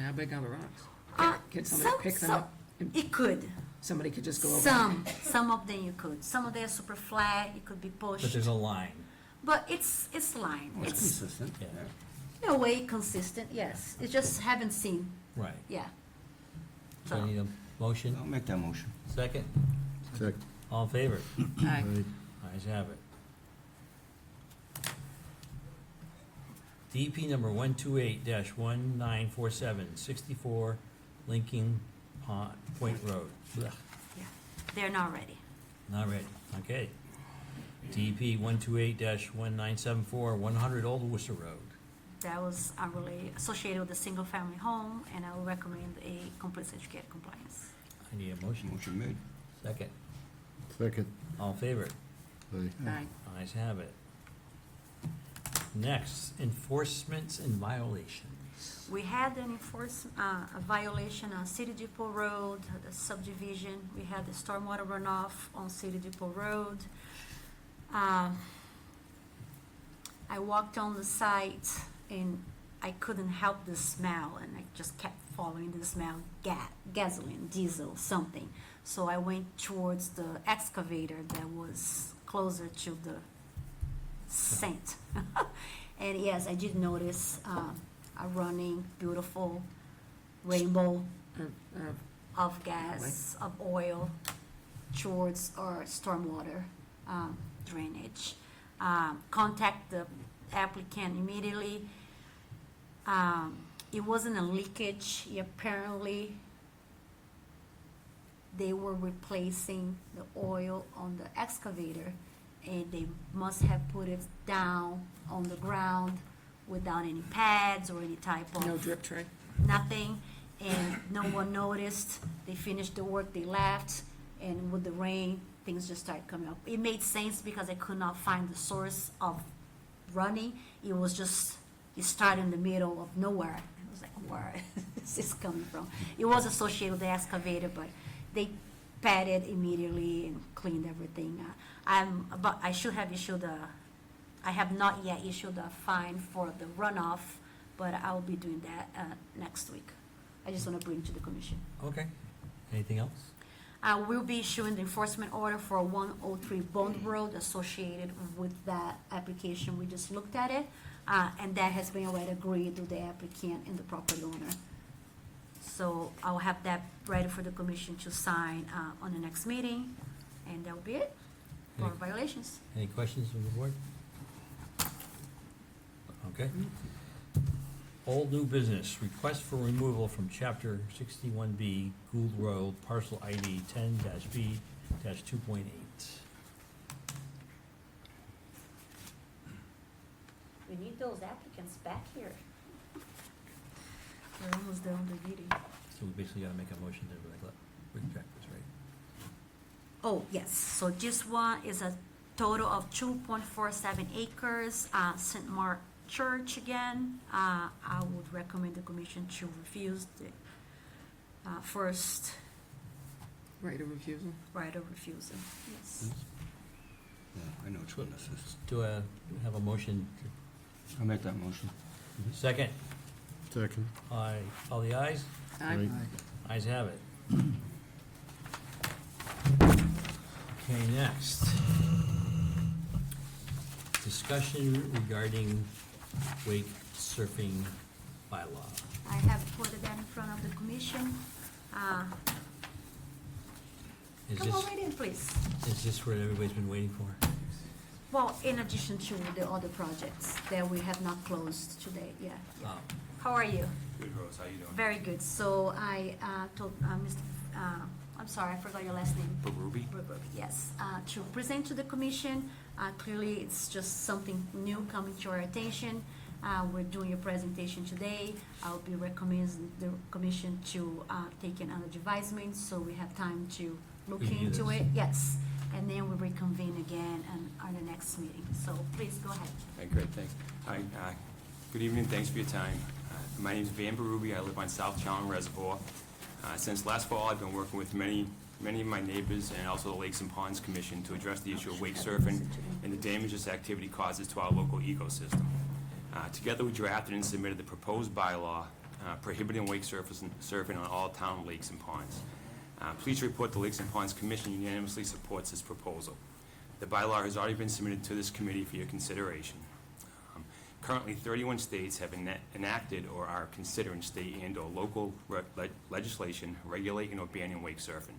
How big are the rocks? Uh, Can somebody some- pick them some- up? And It could. somebody could just go over? Some of them you could. Some of them are super flat, it could be But pushed. there's a line. But it's line. Oh, it's It's consistent. Yeah. in a way consistent, yes. It just haven't seen, Right. yeah. So I need a motion. I'll make that motion. Second, Second. all in favor? Aye. Ayes have it. DEP number 128-1947, 64 Lincoln Point Road. Blech, Yeah. They're not ready. not ready, okay. DEP 128-1974, 100 Old Worcester Road. That was really associated with a single-family home, and I would recommend a complete certificate of compliance. I need a motion. Motion made. Second, Second. all in favor? Aye. Aye. Ayes have it. Next, enforcements and violations. We had a violation on City Depot Road, the subdivision. We had the stormwater runoff on City Depot Road. I walked on the site and I couldn't help the smell, and I just kept following the smell, gasoline, diesel, something. So I went towards the excavator that was closer to the scent. And yes, I did notice a running beautiful rainbow of gas, of oil towards our stormwater drainage. Contact the applicant immediately. It wasn't a leakage. Apparently, they were replacing the oil on the excavator, and they must have put it down on the ground without any pads or any type of. No drip tray? Nothing, and no one noticed. They finished the work, they left, and with the rain, things just started coming up. It made sense because I could not find the source of running. It was just, it started in the middle of nowhere. I was like, where is this coming from? It was associated with the excavator, but they patted immediately and cleaned everything. I have not yet issued a fine for the runoff, but I will be doing that next week. I just want to bring to the commission. Okay. Anything else? We'll be issuing the enforcement order for 103 Bond Road associated with that application. We just looked at it, and that has been already agreed with the applicant and the property owner. So I'll have that ready for the commission to sign on the next meeting, and that'll be it for Any- violations. Any questions from the board? Okay. Old new business, request for removal from chapter 61B Gould Road, parcel ID 10-B-2.8. We need those applicants back here. We're almost done with the meeting. So we basically gotta make a motion to reject this, right? Oh, yes, so this one is a total of 2.47 acres, St. Mark Church again. I would recommend the commission to refuse the first Right of refusal. right of refusal, yes. Yeah, I know which one this is. Do I have a motion? I'll make that motion. Second, Second. aye, all the ayes? Aye. Ayes have it. Okay, next. Discussion regarding wake surfing bylaw. I have put that in front of the commission. Is Come this, on right in, please. is this what everybody's been waiting for? Well, in addition to the other projects that we have not closed today, yeah. Oh, How are you? Good, Rose, how you doing? Very good. So I told Mr., I'm sorry, I forgot your last name. Ruby? Yes, to present to the commission. Clearly, it's just something new coming to our attention. We're doing a presentation today. I'll be recommending the commission to take it under advisement, so we have time to look Review into this. it. Yes, and then we'll reconvene again on the next meeting. So please go ahead. Hi, great, thanks. Hi, good evening, thanks for your time. My name is Van Berube, I live on South Challen Reservoir. Since last fall, I've been working with many of my neighbors and also the Lakes and Ponds Commission to address the issue of wake surfing and the damage this activity causes to our local ecosystem. Together, we drafted and submitted the proposed bylaw prohibiting wake surfing on all town lakes and ponds. Pleased to report the Lakes and Ponds Commission unanimously supports this proposal. The bylaw has already been submitted to this committee for your consideration. Currently, 31 states have enacted or are considering state and/or local legislation regulating or banning wake surfing.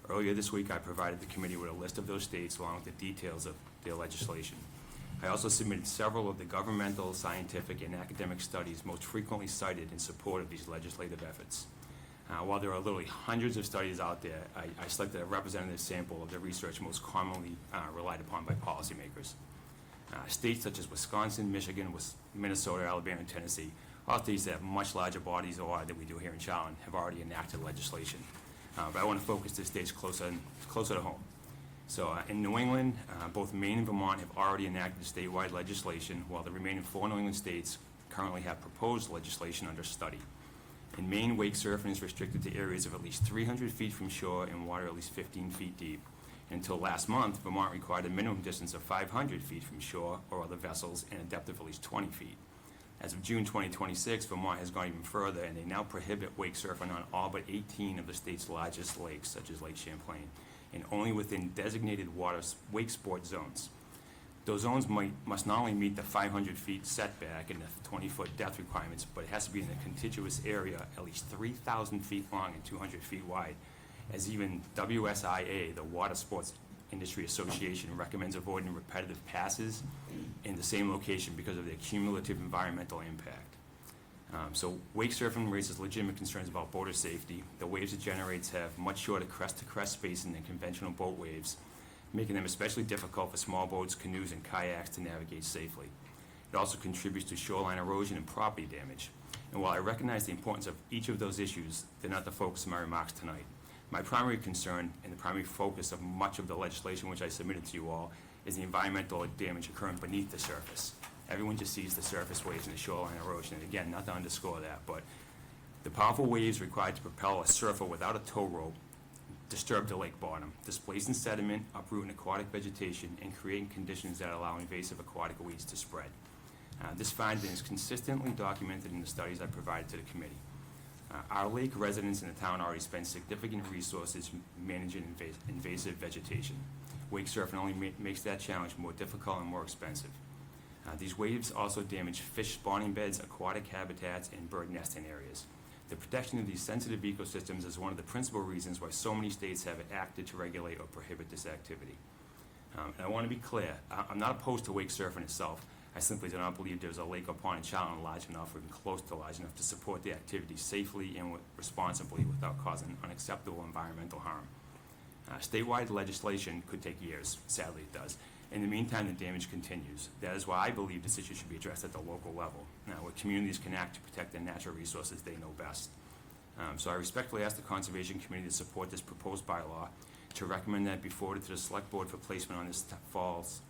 Earlier this week, I provided the committee with a list of those states along with the details of their legislation. I also submitted several of the governmental, scientific, and academic studies most frequently cited in support of these legislative efforts. While there are literally hundreds of studies out there, I selected a representative sample of the research most commonly relied upon by policymakers. States such as Wisconsin, Michigan, Minnesota, Alabama, and Tennessee, all states that have much larger bodies of water than we do here in Challen, have already enacted legislation. But I want to focus the states closer to home. So in New England, both Maine and Vermont have already enacted statewide legislation, while the remaining 4 New England states currently have proposed legislation under study. In Maine, wake surfing is restricted to areas of at least 300 feet from shore and water at least 15 feet deep. Until last month, Vermont required a minimum distance of 500 feet from shore or other vessels and a depth of at least 20 feet. As of June 2026, Vermont has gone even further, and they now prohibit wake surfing on all but 18 of the state's largest lakes, such as Lake Champlain, and only within designated water wake sport zones. Those zones must not only meet the 500 feet setback and the 20-foot depth requirements, but it has to be in a contiguous area at least 3,000 feet long and 200 feet wide, as even WSIA, the Water Sports Industry Association, recommends avoiding repetitive passes in the same location because of their cumulative environmental impact. So wake surfing raises legitimate concerns about boater safety. The waves it generates have much shorter crest-to-crest spacing than conventional boat waves, making them especially difficult for small boats, canoes, and kayaks to navigate safely. It also contributes to shoreline erosion and property damage. And while I recognize the importance of each of those issues, they're not the focus of my remarks tonight. My primary concern and the primary focus of much of the legislation which I submitted to you all is the environmental damage occurring beneath the surface. Everyone just sees the surface waves and the shoreline erosion, and again, not to underscore that, but the powerful waves required to propel a surfer without a tow rope disturb the lake bottom, displacing sediment, uprooting aquatic vegetation, and creating conditions that allow invasive aquatic weeds to spread. This finding is consistently documented in the studies I provided to the committee. Our lake residents in the town already spend significant resources managing invasive vegetation. Wake surfing only makes that challenge more difficult and more expensive. These waves also damage fish spawning beds, aquatic habitats, and bird nesting areas. The protection of these sensitive ecosystems is one of the principal reasons why so many states have acted to regulate or prohibit this activity. And I want to be clear, I'm not opposed to wake surfing itself. I simply do not believe there's a lake or pond in Charlton large enough or even close to large enough to support the activity safely and responsibly without causing unacceptable environmental harm. Statewide legislation could take years, sadly it does. In the meantime, the damage continues. That is why I believe this issue should be addressed at the local level, where communities can act to protect their natural resources they know best. So I respectfully ask the Conservation Committee to support this proposed bylaw, to recommend that it be forwarded to the Select Board for placement on this fall's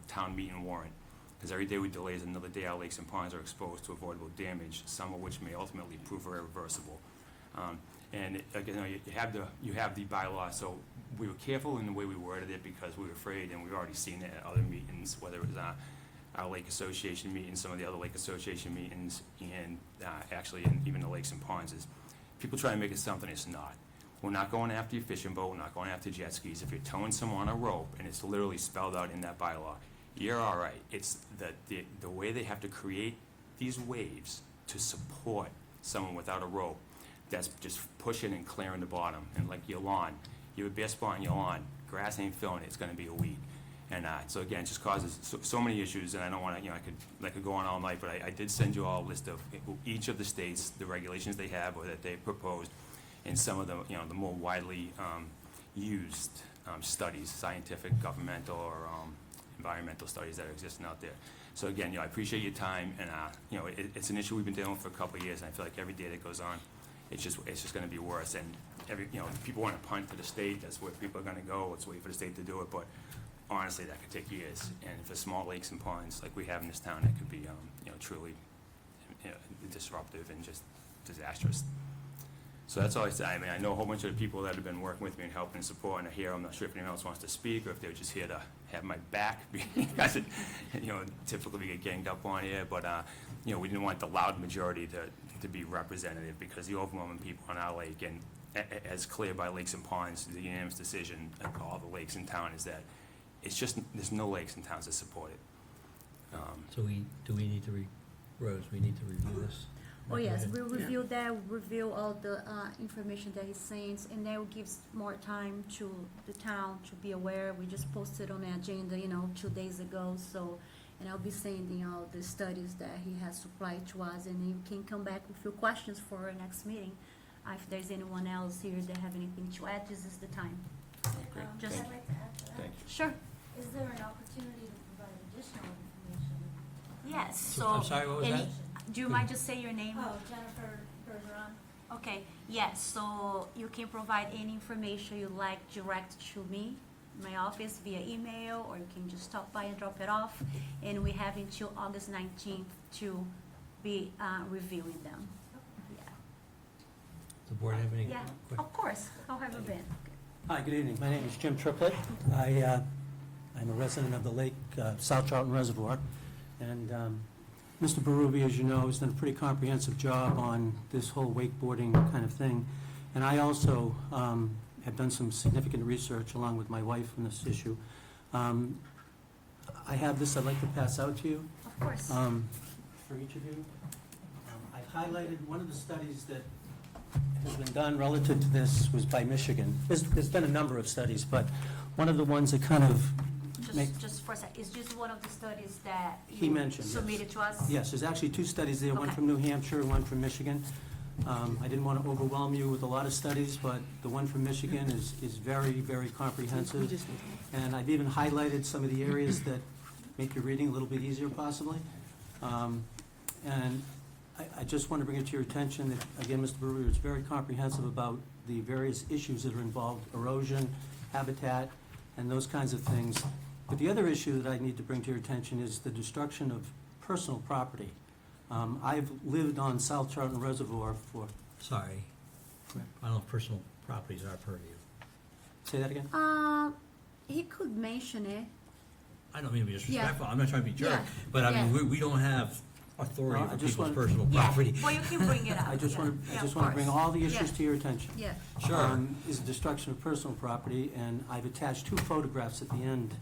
town meeting warrant, because every day we delay is another day our lakes and ponds are exposed to avoidable damage, some of which may ultimately prove irreversible. And again, you have the bylaw, so we were careful in the way we worded it because we were afraid, and we've already seen it at other meetings, whether it was our Lake Association meetings, some of the other Lake Association meetings, and actually even the lakes and ponds, is people try to make it something it's not. We're not going after your fishing boat, we're not going after jet skis. If you're towing someone on a rope, and it's literally spelled out in that bylaw, you're all right. It's the way they have to create these waves to support someone without a rope, that's just pushing and clearing the bottom. And like your lawn, you have a bare spot on your lawn, grass ain't filling it, it's gonna be a weed. And so again, it just causes so many issues, and I don't wanna, I could go on all night, but I did send you all a list of each of the states, the regulations they have or that they proposed, and some of the, the more widely used studies, scientific, governmental, or environmental studies that are existing out there. So again, I appreciate your time, and it's an issue we've been dealing with for a couple of years, and I feel like every day that goes on, it's just going to be worse. And people want to punt to the state. That's where people are going to go. Let's wait for the state to do it. But honestly, that could take years. And for small lakes and ponds like we have in this town, it could be truly disruptive and just disastrous. So that's all I say. I mean, I know a whole bunch of the people that have been working with me and helping and supporting are here. I'm not sure if anyone else wants to speak or if they're just here to have my back because it, typically we get ganged up on here. But we didn't want the loud majority to be representative because the overwhelming people on our lake, and as clear by Lakes and Ponds, the unanimous decision of all the lakes in town is that it's just there's no lakes in towns that support it. So do we need to Rose, we need to review this? Oh, yes, we Yeah. review that, review all the information that he sends, and that gives more time to the town to be aware. We just posted on the agenda, 2 days ago, so, and I'll be sending all the studies that he has supplied to us, and you can come back with your questions for our next meeting. If there's anyone else here that have anything to add, this is the time. Great. Just, Thank you. like to add to that. Thank you. Sure. Is there an opportunity to provide additional information? Yes, so. I'm sorry, what was that? Do you mind just say your name? Oh, Jennifer Bergeron. Okay, yes, so you can provide any information you like direct to me, my office, via email, or you can just stop by and drop it off. And we have until August 19th to be reviewing them. Yeah. Does the board have any Yeah, questions? of course. How have you been? Hi, good evening. My name is Jim Triplett. I'm a resident of the Lake South Charlton Reservoir. And Mr. Berube, as you know, has done a pretty comprehensive job on this whole wakeboarding kind of thing. And I also have done some significant research along with my wife on this issue. I have this I'd like to pass out to you. Of course. For each of you. I've highlighted one of the studies that has been done relative to this was by Michigan. There's been a number of studies, but one of the ones that kind of Just for a sec, is this one of the studies that He you mentioned, yes. submitted to us? Yes, there's actually two studies there, one Okay. from New Hampshire and one from Michigan. I didn't want to overwhelm you with a lot of studies, but the one from Michigan is very, very We comprehensive. just need to- And I've even highlighted some of the areas that make your reading a little bit easier possibly. And I just want to bring it to your attention that, again, Mr. Brewer is very comprehensive about the various issues that are involved, erosion, habitat, and those kinds of things. But the other issue that I need to bring to your attention is the destruction of personal property. I've lived on South Charlton Reservoir for, Sorry. I don't know if personal properties are purview. say that again? He could mention it. I don't mean to be disrespectful, Yeah. I'm not trying to be a jerk, Yeah. but I mean, Yeah. we don't have authority No, I over just people's want- personal Yeah, property. well, you can bring it up. I just yeah. want to, Yeah, I just of want to bring course. all the issues Yeah. to your attention. Yeah, Sure. Is the destruction of personal property, and I've attached 2 photographs at the end,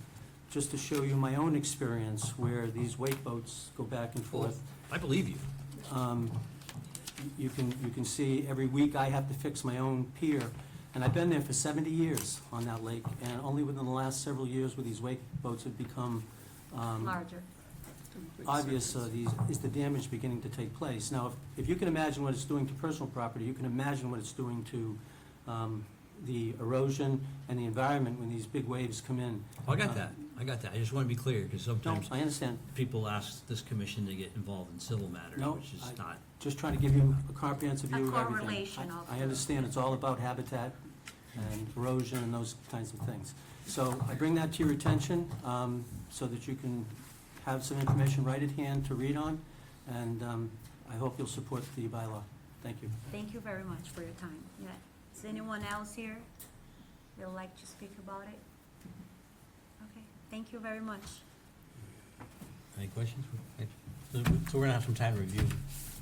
just to show you my own experience where these weight boats go back and Well, forth. I believe you. You can see every week I have to fix my own pier, and I've been there for 70 years on that lake, and only within the last several years where these wake boats have become larger. obvious, is the damage beginning to take place. Now, if you can imagine what it's doing to personal property, you can imagine what it's doing to the erosion and the environment when these big waves come in. I got that. I got that. I just want to be clear, because No, sometimes I understand. people ask this commission to get involved in civil matters, No, which is not. Just trying to give you a comprehensive A view of everything. correlation of I the- understand it's all about habitat and erosion and those kinds of things. So I bring that to your attention so that you can have some information right at hand to read on, and I hope you'll support the bylaw. Thank you. Thank you very much for your time. Yeah. Is anyone else here that would like to speak about it? Okay, thank you very much. Any questions? So we're gonna have some time to review.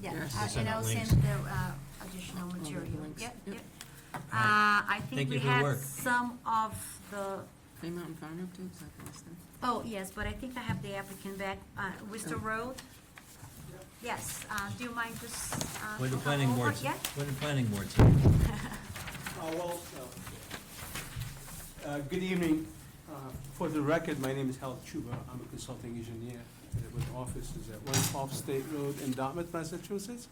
Yeah, Yes. We'll send and I'll out send links. the additional material. links. Yep, Yep. yep. I Thank think you we for the had work. some of the, Play Mountain Farm update, is that the last thing? oh, yes, but I think I have the applicant back, Worcester Road. Yes, do you mind just, When the to come planning over? board's, Yeah? when the planning board's here. Good evening. For the record, my name is Hal Chuba. I'm a consulting engineer with offices at 1 State Road in Dartmouth, Massachusetts.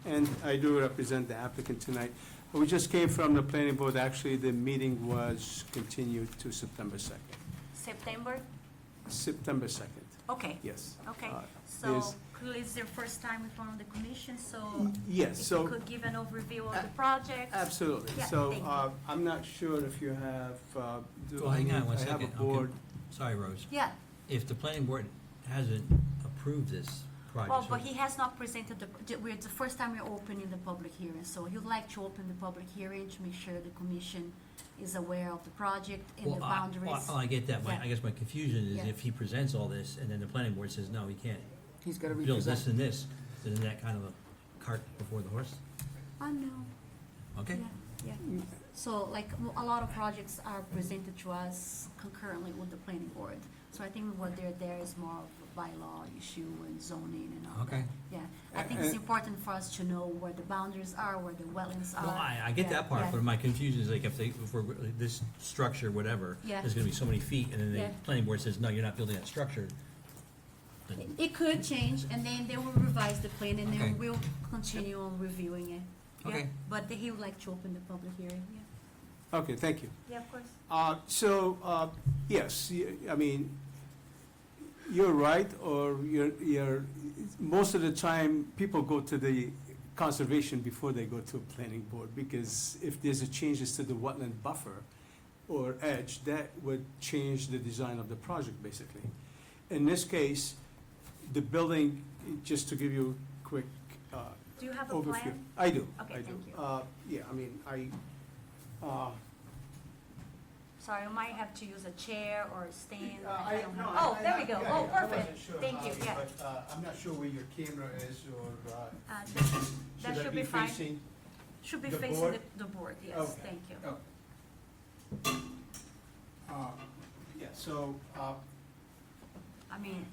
And I do represent the applicant tonight. We just came from the planning board. Actually, the meeting was continued to September 2nd. September? September 2nd, Okay. yes. Okay, there's- so clearly it's your first time in front of the commission, so Yes, if so. you could give an overview of the project. Absolutely. Yeah, So thank you. I'm not sure if you have. Well, hang on one I have second. a Okay. board. Sorry, Rose. Yeah, If the planning board hasn't approved this project. well, so- but he has not presented we're, the first time we're opening the public hearing, so he'd like to open the public hearing to make sure the commission is aware of the project and the Well, boundaries. I get that. Yeah. I guess my confusion is Yeah. if he presents all this and then the planning board says, no, he can't He's got to build represent. this and this, then isn't that kind of a cart before the horse? No. Okay? Yeah, yeah. So like a lot of projects are presented to us concurrently with the planning board. So I think what they're there is more of a bylaw issue and zoning and all that. Okay. Yeah, I think it's important for us to know where the boundaries are, where the wetlands are. Well, I get Yeah, that part, yeah. but my confusion is like if we're, this structure, whatever, Yeah. is gonna be so many feet, and then the Yeah. planning board says, no, you're not building that structure. It could change, and then they will revise the plan, and Okay. then we'll continue on reviewing it. Yeah, Okay. But he would like to open the public hearing, yeah. Okay, thank you. Yeah, of course. Yes, I mean, you're right, or most of the time, people go to the conservation before they go to a planning board, because if there's a changes to the wetland buffer or edge, that would change the design of the project, basically. In this case, the building, just to give you a quick Do you have a overview. plan? I do. Okay, I do. thank you. Yeah, I mean, Sorry, I might have to use a chair or a stand. I- I don't no, have. I- Oh, there we go. yeah, Oh, yeah, I wasn't perfect. sure Thank how you, it- yeah. But I'm not sure where your camera is, or That should I should be be fine. facing? Should be the facing board? the board, yes, Okay. thank you. Yeah, so, I mean,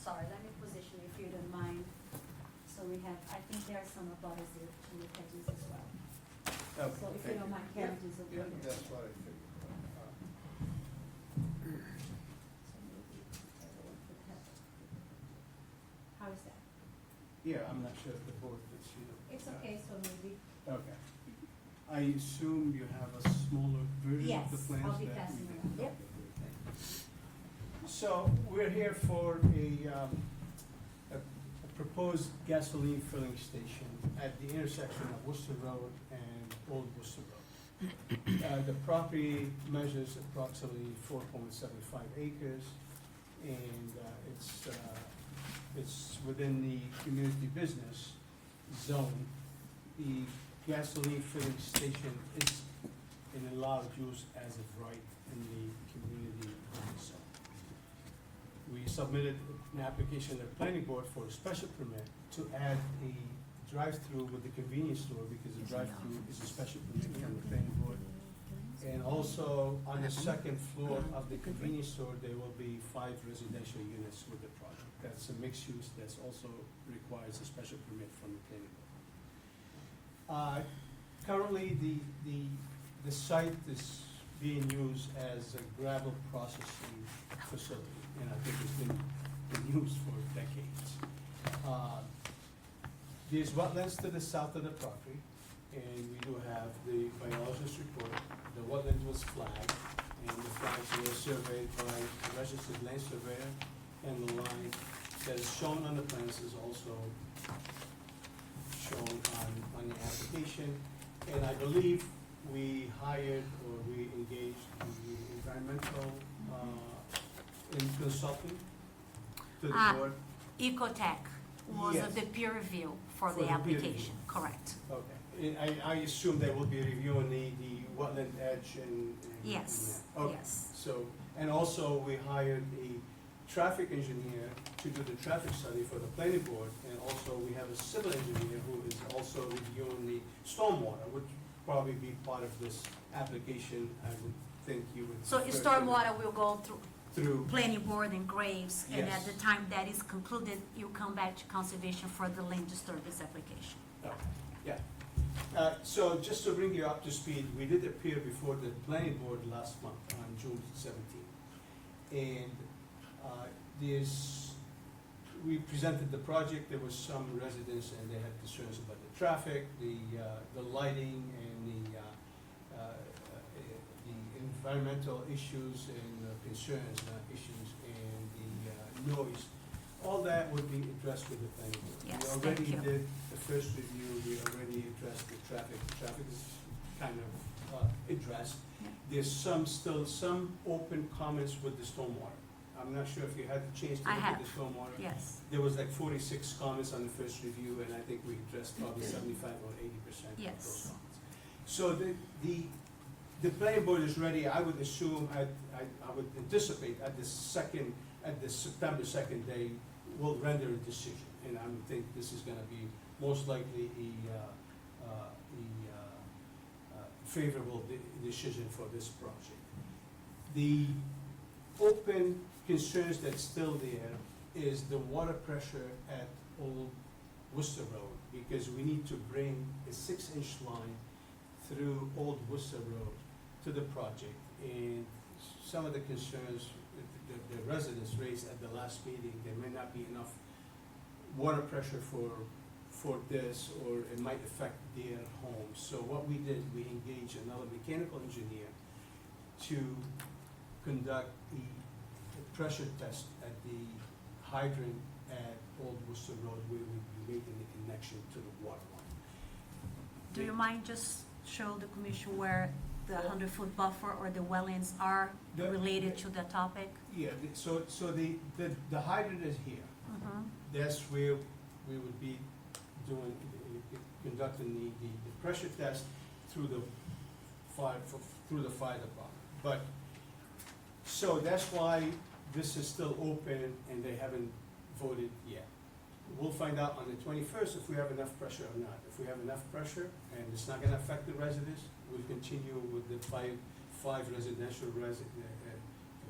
sorry, let me position you if you don't mind. So we have, I think there are some abutters there to look at this as well. okay. So if you don't mind, Karen is over Yeah, here. that's what I figured. How is that? Yeah, I'm not sure if the board could see it. It's okay, so maybe, Okay. I assume you have a smaller version of the yes, plans? I'll be that passing we- around, yep. So, we're here for a proposed gasoline filling station at the intersection of Worcester Road and Old Worcester Road. The property measures approximately 4.75 acres, and it's within the community business zone. The gasoline filling station is an allowed use as of right in the community business zone. we submitted an application to the planning board for a special permit to add a drive-through with the convenience store, because the drive-through is a special permit from the planning board. And also, on the second floor of the convenience store, there will be 5 residential units with the project. That's a mixed use, that's also requires a special permit from the planning board. Currently, the site is being used as a gravel processing facility, and I think it's been used for decades. There's wetlands to the south of the property, and we do have the biologist report. The wetland was flagged, and the flags were surveyed by a registered land surveyor, and the line that is shown on the plans is also shown on the application. And I believe we hired or we engaged the environmental consultant to the board. Ecotech was Yes. the peer review for For the the peer application, review. correct? Okay, and I assume they will be reviewing the wetland edge and. Yes, Okay. yes. So, and also we hired a traffic engineer to do the traffic study for the planning board, and also we have a civil engineer who is also reviewing the stormwater, which probably be part of this application, I would think you would. So refer to stormwater will go Through, planning board and Graves, and at Yes. the time that is concluded, you come back to conservation for the land disturbance application. yeah. So just to bring you up to speed, we did appear before the planning board last month on June 17th. And we presented the project, there was some residents and they had concerns about the traffic, the lighting and the environmental issues and concerns, issues, and the noise. All that would be addressed with the planning board. Yes, We thank already you. did the first review, we already addressed the traffic. The traffic is kind of addressed. Yeah. There's still some open comments with the stormwater. I'm not sure if you had the chance to I look at have. the stormwater. Yes, There was like 46 comments on the first review, and I think we addressed probably 75 or 80% of those Yes. comments. So the planning board is ready. I would assume, I would anticipate at the September 2nd day, we'll render a decision. And I would think this is gonna be most likely a favorable decision for this project. The open concerns that's still there is the water pressure at Old Worcester Road, because we need to bring a 6-inch line through Old Worcester Road to the project. And some of the concerns the residents raised at the last meeting, there may not be enough water pressure for this, or it might affect their homes. So what we did, we engaged another mechanical engineer to conduct the pressure test at the hydrant at Old Worcester Road, where we'd be making the connection to the water line. do you mind just show the commission where the 100-foot buffer or the wetlands are The- related to the topic? Yeah, so the hydrant is here. Mhm. That's where we would be conducting the pressure test through the fire department. But, so that's why this is still open and they haven't voted yet. We'll find out on the 21st if we have enough pressure or not. If we have enough pressure and it's not gonna affect the residents, we'll continue with the five residential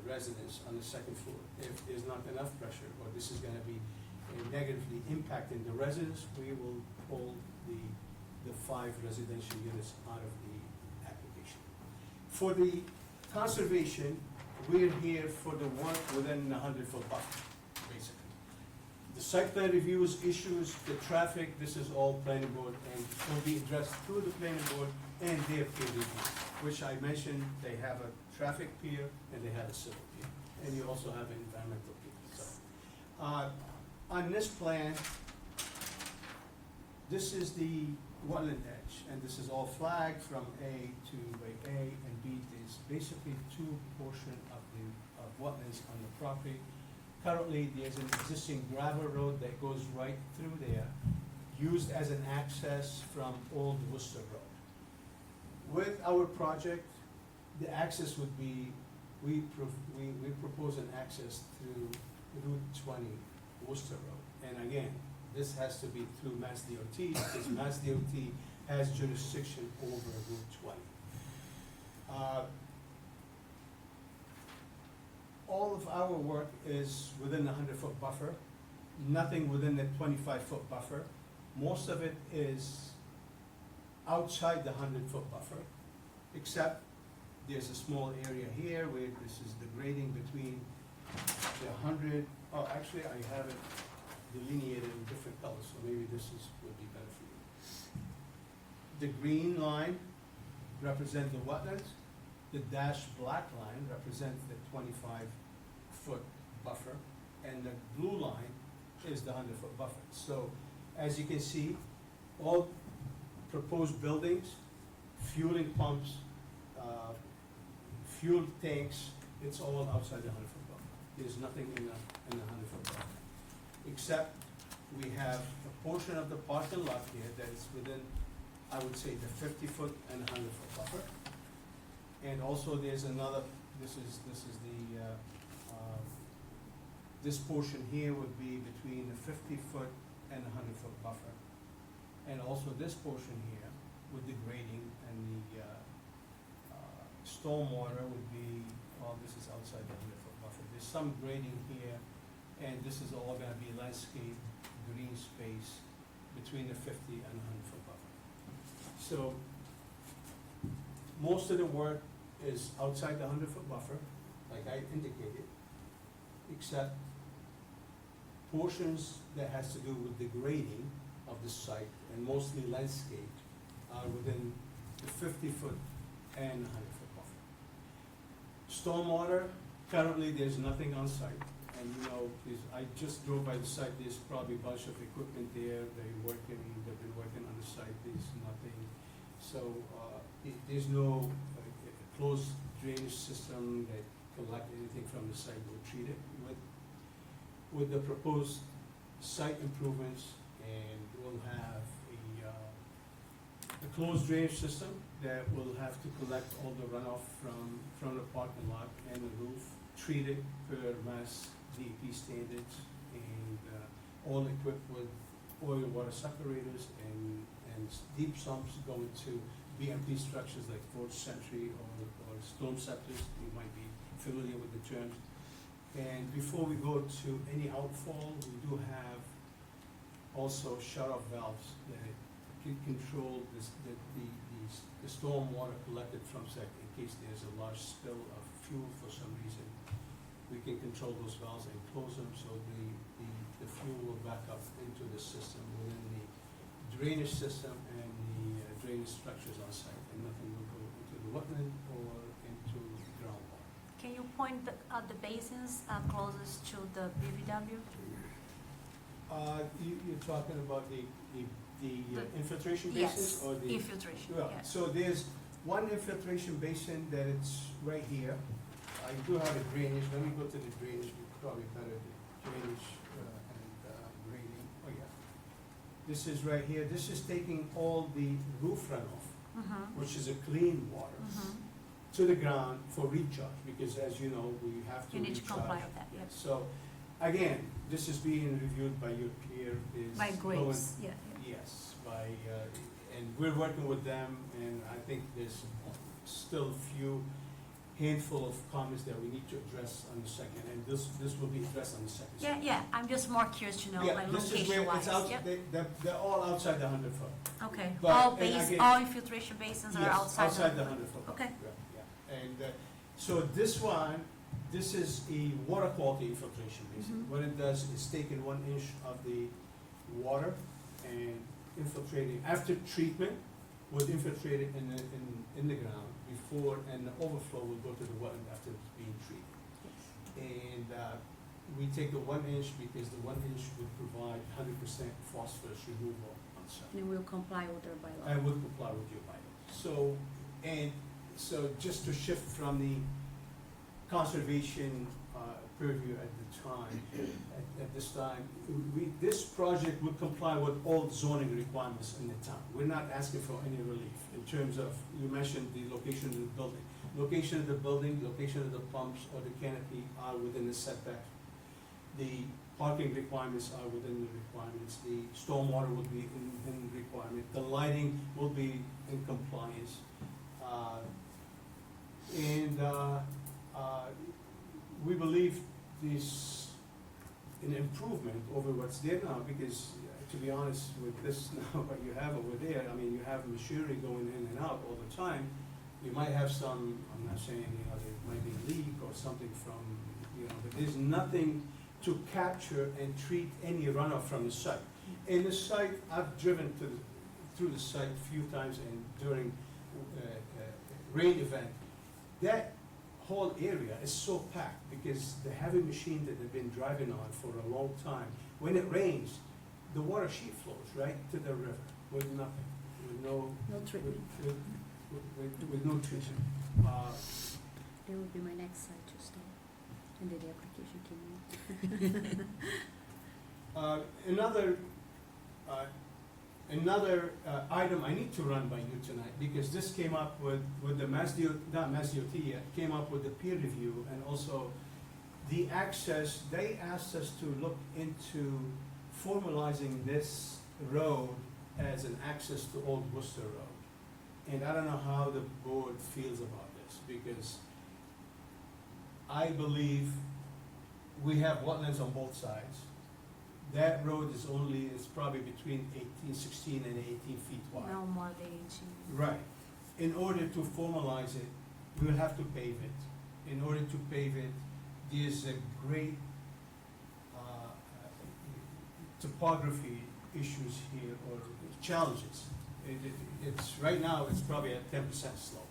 residents on the second floor. If there's not enough pressure, or this is gonna be negatively impacting the residents, we will pull the 5 residential units out of the application. For the conservation, we're here for the one within the 100-foot buffer, basically. The site plan reviews, issues, the traffic, this is all planning board, and will be addressed through the planning board and their peer review, which I mentioned, they have a traffic peer and they have a civil peer, and you also have an environmental peer, so. On this plan, this is the wetland edge, and this is all flagged from A to A and B. There's basically 2 portion of wetlands on the property. Currently, there's an existing gravel road that goes right through there, used as an access from Old Worcester Road. With our project, the access would be, we propose an access through Route 20 Worcester Road. And again, this has to be through Mass DOT, because Mass DOT has jurisdiction over Route 20. All of our work is within the 100-foot buffer, nothing within the 25-foot buffer. Most of it is outside the 100-foot buffer, except there's a small area here where this is the grading between the 100, oh, actually, I have it delineated in different colors, so maybe this would be better for you. The green line represents the wetlands, the dashed black line represents the 25-foot buffer, and the blue line is the 100-foot buffer. So, as you can see, all proposed buildings, fueling pumps, fuel tanks, it's all outside the 100-foot buffer. There's nothing in the 100-foot buffer. Except we have a portion of the parking lot here that is within, I would say, the 50-foot and 100-foot buffer. And also there's another, this is the, this portion here would be between the 50-foot and 100-foot buffer. And also this portion here with the grading and the stormwater would be, well, this is outside the 100-foot buffer. There's some grading here, and this is all gonna be landscape, green space between the 50 and 100-foot buffer. So, most of the work is outside the 100-foot buffer, like I indicated, except portions that has to do with the grading of the site, and mostly landscape, are within the 50-foot and 100-foot buffer. Stormwater, currently there's nothing on site, and I just drove by the site, there's probably a bunch of equipment there, they've been working on the site, there's nothing. So, there's no closed drainage system that collect anything from the site, we'll treat it with the proposed site improvements, and we'll have a closed drainage system that will have to collect all the runoff from the parking lot and the roof, treat it per Mass DEP standards, and all equipped with oil water separators and deep sumps going to BMP structures like Fourth Century or storm scepters. You might be familiar with the terms. And before we go to any outfall, we do have also shut-off valves that can control the storm water collected from site in case there's a large spill of fuel for some reason. We can control those valves and close them so the fuel will back up into the system within the drainage system and the drainage structures on site, and nothing will go into the wetland or into groundwater. Can you point at the basins closest to the BVW? You're talking about the infiltration Yes, basins or the? infiltration, Well, yes. so there's one infiltration basin that it's right here. I do have a drainage, let me go to the drainage, probably better, the drainage and grading, oh yeah. This is right here, this is taking all the roof runoff, which is a clean water, to the ground for recharge, because as you know, we have to You recharge. need to comply with that, yes. So, again, this is being reviewed by your peer, is. By going- Grace, yeah. Yes, and we're working with them, and I think there's still few handful of comments that we need to address on the second, and this will be addressed on the second. Yeah, I'm just more curious to know, Yeah, like this is where location-wise, it's out, yep. they're all outside the 100-foot. Okay, But- all and again- all infiltration basins are Yes, outside the 100-foot. Okay. Yeah, and, so this is a water quality infiltration basin. What it does is taking 1 inch of the water and infiltrating, after treatment, would infiltrate it in the ground before, and the overflow will go to the wetland after it's being treated. And, we take the 1 inch because the 1 inch would provide 100% phosphorus removal on site. And we'll comply with their bylaw. I would comply with your bylaws. So just to shift from the conservation purview at the time, at this time, this project would comply with all zoning requirements in the town. We're not asking for any relief in terms of, you mentioned the location of the building. Location of the building, location of the pumps or the canopy are within the setback. the parking requirements are within the requirements, the stormwater will be in requirement, the lighting will be in compliance. We believe this an improvement over what's there now, because to be honest, with this now, what you have over there, I mean, you have machinery going in and out all the time. You might have some, I'm not saying, there might be a leak or something from, but there's nothing to capture and treat any runoff from the site. In the site, I've driven through the site a few times, and during rain event, that whole area is so packed because the heavy machine that they've been driving on for a long time, when it rains, the water sheet flows right to the river with nothing, with no treatment. with no treatment. That would be my next site to start, and then the application came in. Another item I need to run by you tonight, because this came up with the Mass DOT, not Mass DOT yet, came up with the peer review, and also the access. They asked us to look into formalizing this road as an access to Old Worcester Road. And I don't know how the board feels about this, because I believe we have wetlands on both sides. That road is probably between 16 and 18 feet wide. No more than 18. Right. In order to formalize it, we will have to pave it. In order to pave it, there's a great topography issues here, or challenges. It's right now, it's probably at 10% slope.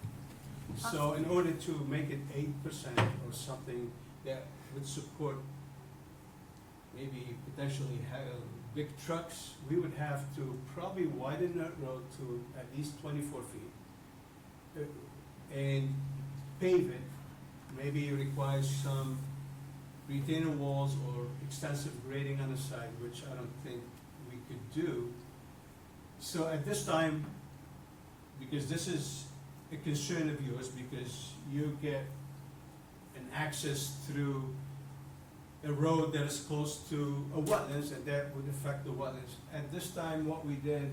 So in order to make it 8% or something that would support maybe potentially big trucks, we would have to probably widen that road to at least 24 feet and pave it. Maybe it requires some retaining walls or extensive grading on the side, which I don't think we could do. So at this time, because this is a concern of yours, because you get an access through a road that is close to a wetlands, and that would affect the wetlands. At this time, what we did,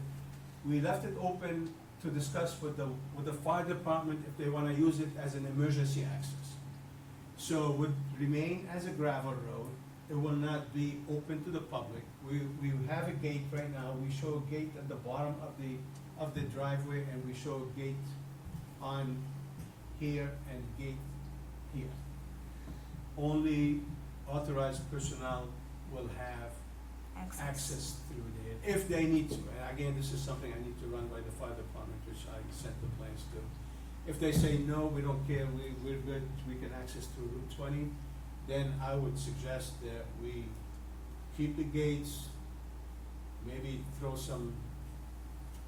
we left it open to discuss with the fire department if they wanna use it as an emergency access. So it would remain as a gravel road. It will not be open to the public. We have a gate right now. We show a gate at the bottom of the driveway, and we show a gate on here and gate here. Only authorized personnel will have access through there, if they need to. And again, this is something I need to run by the fire department, which I sent the plans to. If they say, no, we don't care, we're good, we can access through Route 20, then I would suggest that we keep the gates, maybe throw some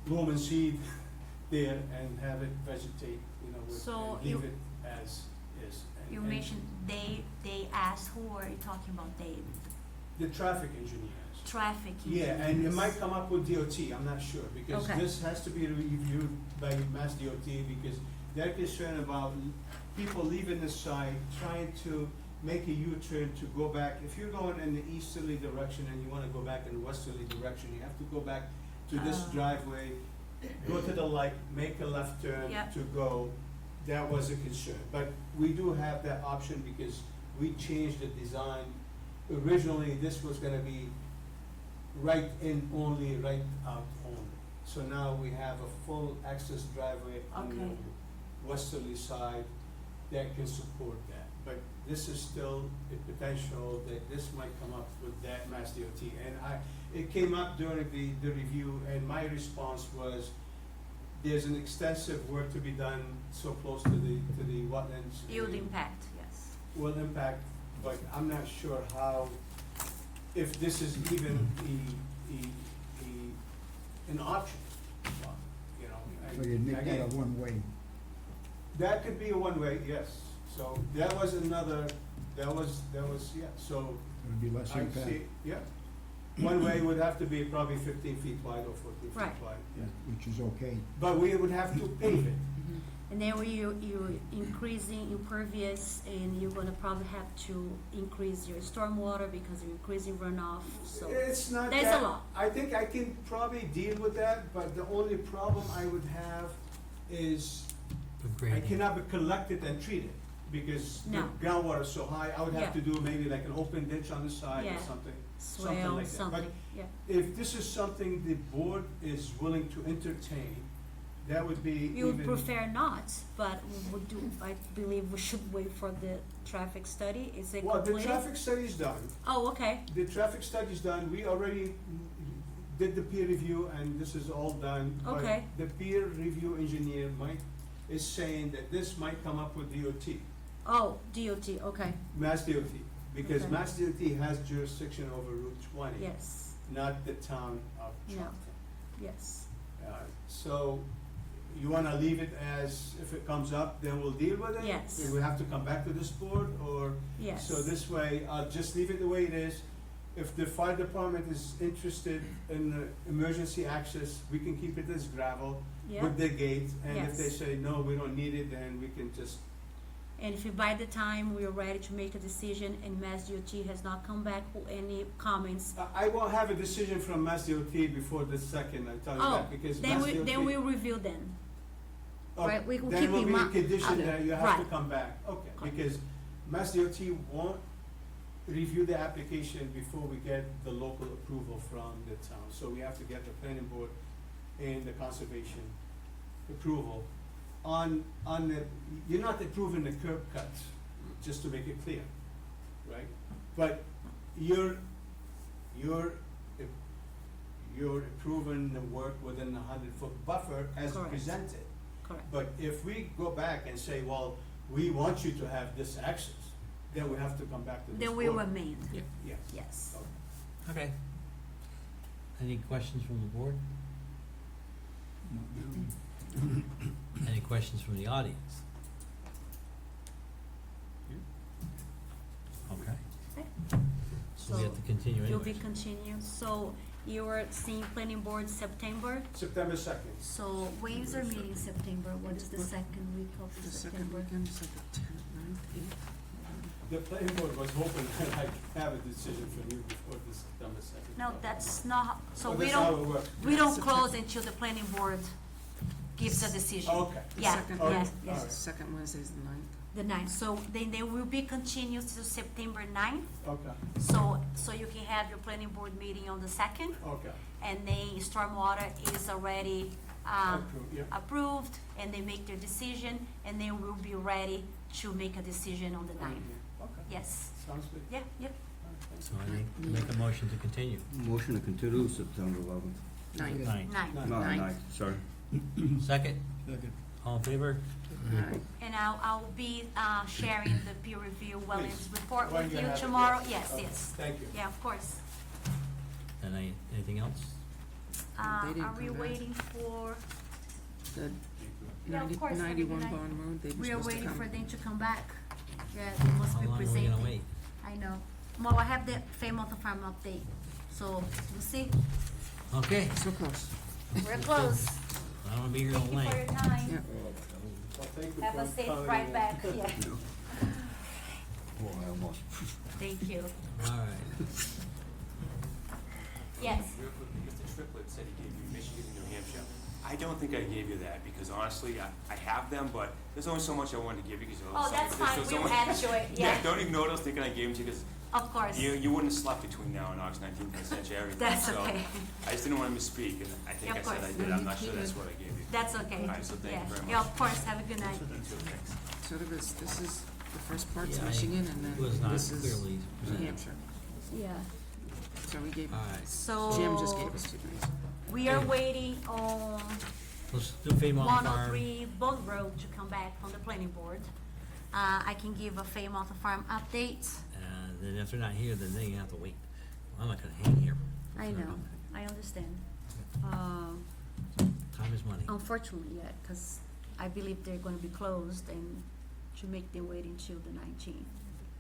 bloom and seed there and have it vegetate, So and leave it as is. You And mentioned they asked, who are you talking about, they? the traffic engineers. Traffic Yeah, engineers. and it might come up with DOT, I'm not sure, because Okay. this has to be reviewed by Mass DOT, because they're concerned about people leaving the site, trying to make a U-turn to go back. If you're going in the easterly direction and you wanna go back in the westerly direction, you have to go back to this driveway, go to the light, make a left turn Yep. to go. That was a concern, but we do have that option because we changed the design. Originally, this was gonna be right in only, right out only. So now we have a full access driveway on Okay. the westerly side that can support that. But this is still a potential that this might come up with that Mass DOT. And it came up during the review, and my response was, there's an extensive work to be done so close to the wetlands. It would impact, yes. Will impact, but I'm not sure how, if this is even an option, So you'd make that a Again, one-way. that could be a one-way, yes. So that was another, yeah, so It'd be less I impact. see, yeah. One way would have to be probably 15 feet wide or 14 feet Right. wide. Yeah, which is okay. But we would have to pave it. And then you're increasing impervious, and you're gonna probably have to increase your stormwater because you're increasing runoff, so. It's not There's that, a lot. I think I can probably deal with that, but the only problem I would have is I Grading. cannot be collected and treated, because the No. groundwater is so high, I would have to Yeah. do maybe like an open ditch on the side or Yeah. something. Swale, like that. something, yeah. If this is something the board is willing to entertain, that would be You would even. prefer not, but we would do, I believe we should wait for the traffic study, is it Well, the completed? traffic study's done. Oh, okay, The traffic study's done, we already did the peer review, and this is all done. but Okay. The peer review engineer is saying that this might come up with DOT, oh, DOT, okay, Mass DOT, because Okay. Mass DOT has jurisdiction over Route 20. yes, Not the town of No. Charlton. yes. So, you wanna leave it as, if it comes up, then we'll deal with it? Yes. Do we have to come back to this board, or? Yes. So this way, I'll just leave it the way it is. If the fire department is interested in emergency access, we can keep it as gravel Yeah. with the gate. And if they Yes. say, no, we don't need it, then we can just, And if by the time we are ready to make a decision and Mass DOT has not come back with any comments, I won't have a decision from Mass DOT before the second, I tell you oh, that, because then Mass we, DOT. then we'll review then. right, we will Then keep will in be a mind- condition okay, that you have to right. come back, okay, Okay. because Mass DOT won't review the application before we get the local approval from the town. So we have to get the planning board and the conservation approval on the, you're not approving the curb cuts, just to make it clear, right? But you're approving the work within the 100-foot buffer as Correct. presented. Correct. But if we go back and say, well, we want you to have this access, then we have to come back to this Then board. we remain, Yes. yes. Okay. Any questions from the board? Any questions from the audience? Okay. Okay. So we have to continue You'll be anyways. continued, so you were seeing planning board September, September 2nd. so when is our meeting September? What is the second week of The second September? weekend is like the 10th, 9th, 8th. The planning board was hoping that I have a decision from you before the September 2nd. No, that's not, so Oh, we that's how don't, it works. we don't close until the planning board gives a decision. Okay. The Yeah, second Okay. yes, Wednesday- yes, Second Wednesday is the 9th. the 9th, so then they will be continued to September 9th, Okay, so you can have your planning board meeting on the 2nd, okay. and then stormwater is already, Approved, yeah. approved, and they make their decision, and then we'll be ready to make a decision on the 9th. Okay, Yes, sounds good. yeah, yep. So I think, make a motion to continue. Motion to continue September 11th. 9th. 9th. No, Ninth. 9th, sorry. Second, Second. all in favor? Aye. And I'll be, sharing the peer review wetlands Please. report When with you you have it, tomorrow, yes. yes, Okay, yes. thank you. Yeah, of course. And anything else? They didn't Are we come back. waiting for, The Yeah, of 90 course, 91 every night. Bond Road, they were we are supposed to waiting come. for them to come back. Yeah, they must How be long are we presenting. gonna wait? I know. Well, I have the Fairmont Farm update, so we'll see. Okay, So close. We're close. I don't wanna be here all Thank you for your night. time. Yeah. Well, thank you Have for a safe coming ride in. back, yeah. Oh, I almost. Thank you. All right. Yes. Real quick, Mr. Triplett said he gave you Michigan and New Hampshire. I don't think I gave you that, because honestly, I have them, but there's only so much I wanted to give you, because. Oh, that's fine. there's so We'll much- add to it, yeah. Don't ignore those thinking I gave them to you, because Of course. you wouldn't have slept between now and August 19th and sent you everything. That's So okay. I just didn't want to misspeak, and I think Yeah, I of said I course. did. No, I'm you not sure that's can't. what I gave you. That's okay. All right, so thank you Yeah. very much. Yeah, of course. Have a good night. You too, thanks. So this is, the first part's Yeah, Michigan, and it was then not this is clearly New presented. Hampshire. Yeah. So we gave, All right, So. Jim just gave us 2 days. We are waiting on let's do Fairmont Farm. 103 Bond Road to come back from the planning board. I can give a Fairmont Farm update. And then if they're not here, then they have to wait. I'm not gonna hang here. I know, I understand. Time is money. Unfortunately, yeah, because I believe they're gonna be closed and to make them wait until the 19th,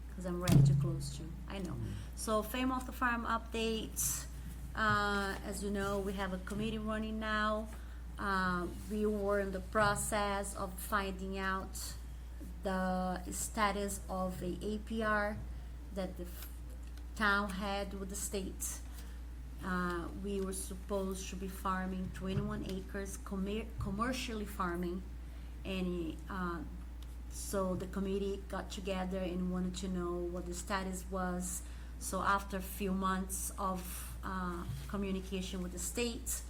because I'm ready to close too, I know. So Fairmont Farm updates, as you know, we have a committee running now. We were in the process of finding out the status of a APR that the town had with the state. We were supposed to be farming 21 acres, commercially farming, and so the committee got together and wanted to know what the status was. So after a few months of communication with the state,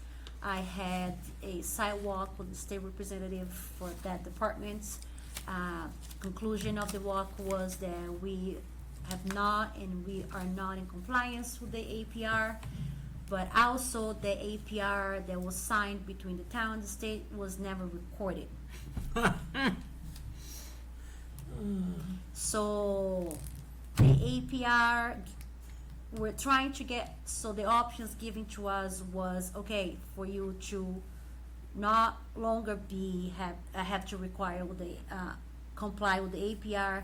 I had a sidewalk with the state representative for that department. Conclusion of the walk was that we have not and we are not in compliance with the APR, but also the APR that was signed between the town and the state was never recorded. So the APR, we're trying to get, so the options given to us was, okay, for you to not longer have to require with the, comply with the APR,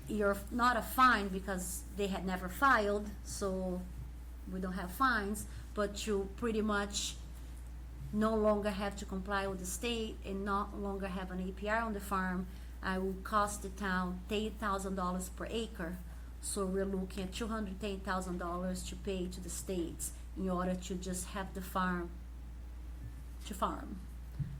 you're not a fine because they had never filed, so we don't have fines, but you pretty much no longer have to comply with the state and not longer have an APR on the farm. I will cost the town $10,000 per acre. So we're looking at $210,000 to pay to the states in order to just have the farm to farm,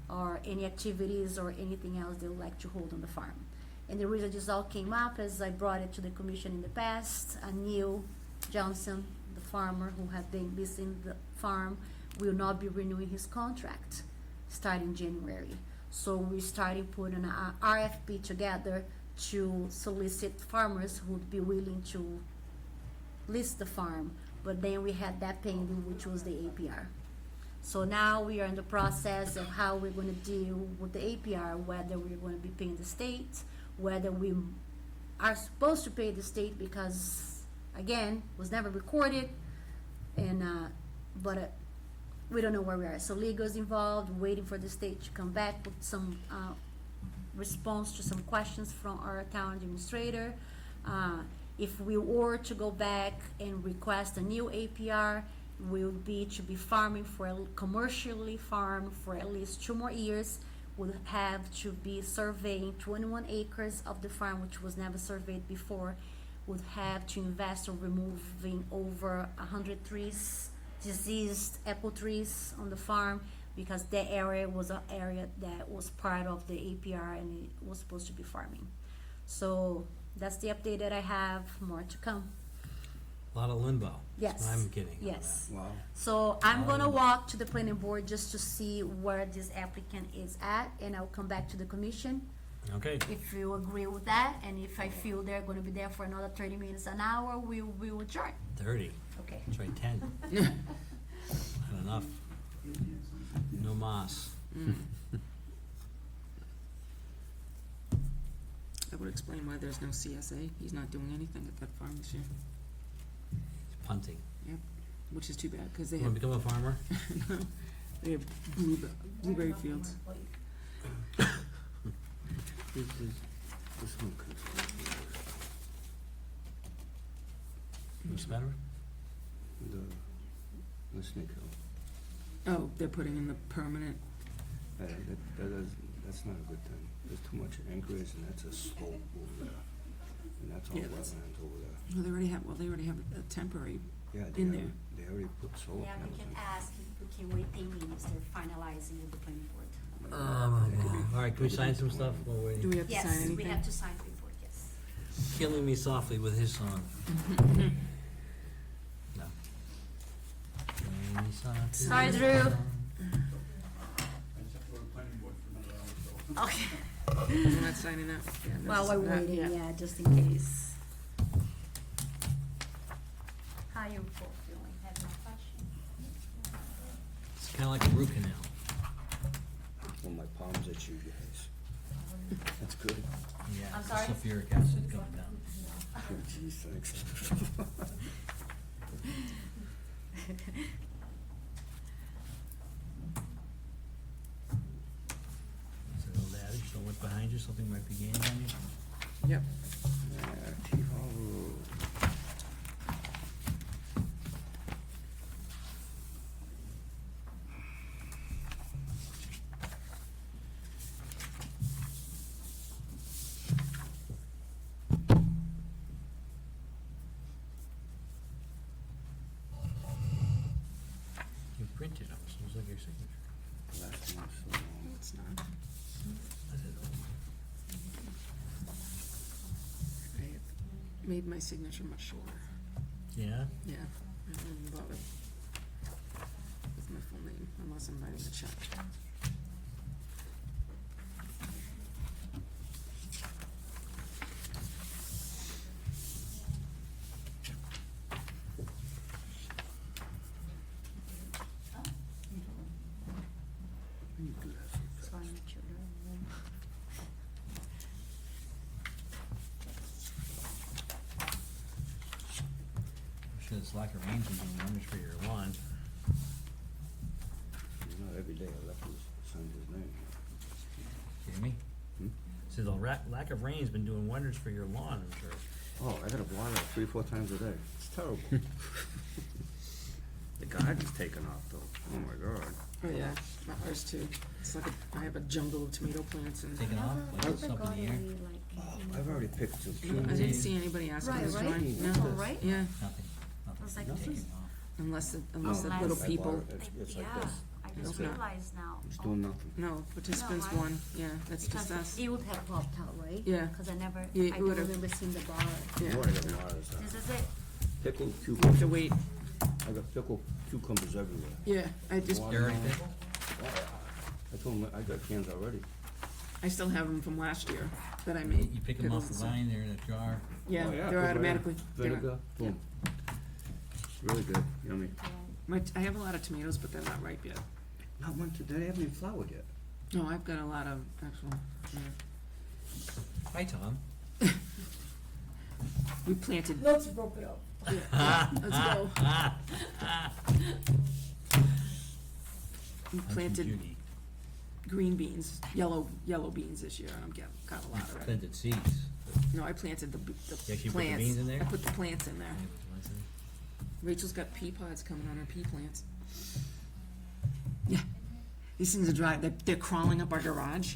or any activities or anything else they would like to hold on the farm. And the reason this all came up is I brought it to the commission in the past. Neil Johnson, the farmer who had been missing the farm, will not be renewing his contract starting January. So we started putting an RFP together to solicit farmers who would be willing to list the farm. But then we had that pending, which was the APR. So now we are in the process of how we're going to deal with the APR, whether we're going to be paying the state, whether we are supposed to pay the state because, again, was never recorded, and but we don't know where we are. So legal is involved, waiting for the state to come back with some response to some questions from our town administrator. If we were to go back and request a new APR, will be to be farming commercially farm for at least 2 more years. Would have to be surveying 21 acres of the farm, which was never surveyed before. Would have to invest in removing over 100 trees, diseased apple trees on the farm, because that area was an area that was part of the APR and it was supposed to be farming. So that's the update that I have. More to come. A lot of limbo. Yes. I'm kidding. on Yes. that. Wow. So I'm gonna walk to the planning board just to see where this applicant is at, and I'll come back to the commission Okay. if you agree with that, and if I feel they're gonna be there for another 30 minutes, an hour, we will adjourn. 30. Okay. Try 10. Not enough. No mas. That would explain why there's no CSA. He's not doing anything at that farm this year. Punting. Yep, which is too bad, because they You have, want to become a farmer? no, they have blueberry fields. This one could. What's the matter? The Snake Hill. Oh, they're putting in the permanent, That's not a good thing. There's too much ingress, and that's a slope over there. And that's all Yeah, that's- wetlands over there. well, they already have a temporary Yeah, in there. They already put solar The panels applicant in. asked if we can wait 10 minutes, they're finalizing with the planning board. All right, can we sign some stuff while we're Do we have to sign Yes, anything? we have to sign the report, yes. killing me softly with his song? No. Killing me softly Sorry, with Drew. his song. Okay. We're not signing that? Yeah, no, While we're not waiting, yet. yeah, just in case. How you both feeling? Have no question? It's kind of like a root canal. Well, my palms at you guys. That's good. Yeah. I'm sorry? Sulfuric acid coming down. Oh, geez, thanks. Is it old adage, don't look behind you, something might be gaining on you? Yep. T-Hall Road. made my signature much shorter. Yeah? Yeah, I don't even bother with my full name unless I'm writing a check. Sure this lack of rain's been doing wonders for your lawn. Not every day I left his son his name. Kidding me? Hmm? So the lack of rain's been doing wonders for your lawn, I'm sure. Oh, I gotta water it 3-4 times a day. It's terrible. The garden's taken off though. Oh my God. Oh, yeah, ours too. It's like I have a jungle of tomato plants and. Taking off, like it's up in the air. I've already picked some I didn't see anybody asking Right, us to right? join. That's No. all right? Yeah, Nothing, I was nothing. like, Taking this- off. unless the Unless- little people, It's Yeah, like this. I just It's not. realized now. It's doing nothing. no, participants No, I- one, yeah, that's just Because us. it would have popped out, right? Yeah. Because I never, Yeah, it I don't would've. remember seeing the bar. Yeah. You know what I got waters? This is it. Pickled You have cucumbers. to wait, I got pickled cucumbers everywhere. yeah, I just, Water They're already them. pickled? I told him I got cans already. I still have them from last year that I made. You pick them off the pickles. vine, they're in a jar. Yeah, Oh, yeah, put they're right in. automatically, Vinegar, boom. Really good, yummy. I have a lot of tomatoes, but they're not ripe yet. Not one today, they haven't even flowered yet. No, I've got a lot of actual, yeah. Hi, Tom. We planted, Let's rope it up. let's go. We That's planted from Judy. green beans, yellow beans this year, and I'm got a lot of it. Planted seeds. No, I planted the You actually put the plants. beans in there? I put the plants in there. Rachel's got pea pods coming on her pea plants. Yeah, these things are dry. They're crawling up our garage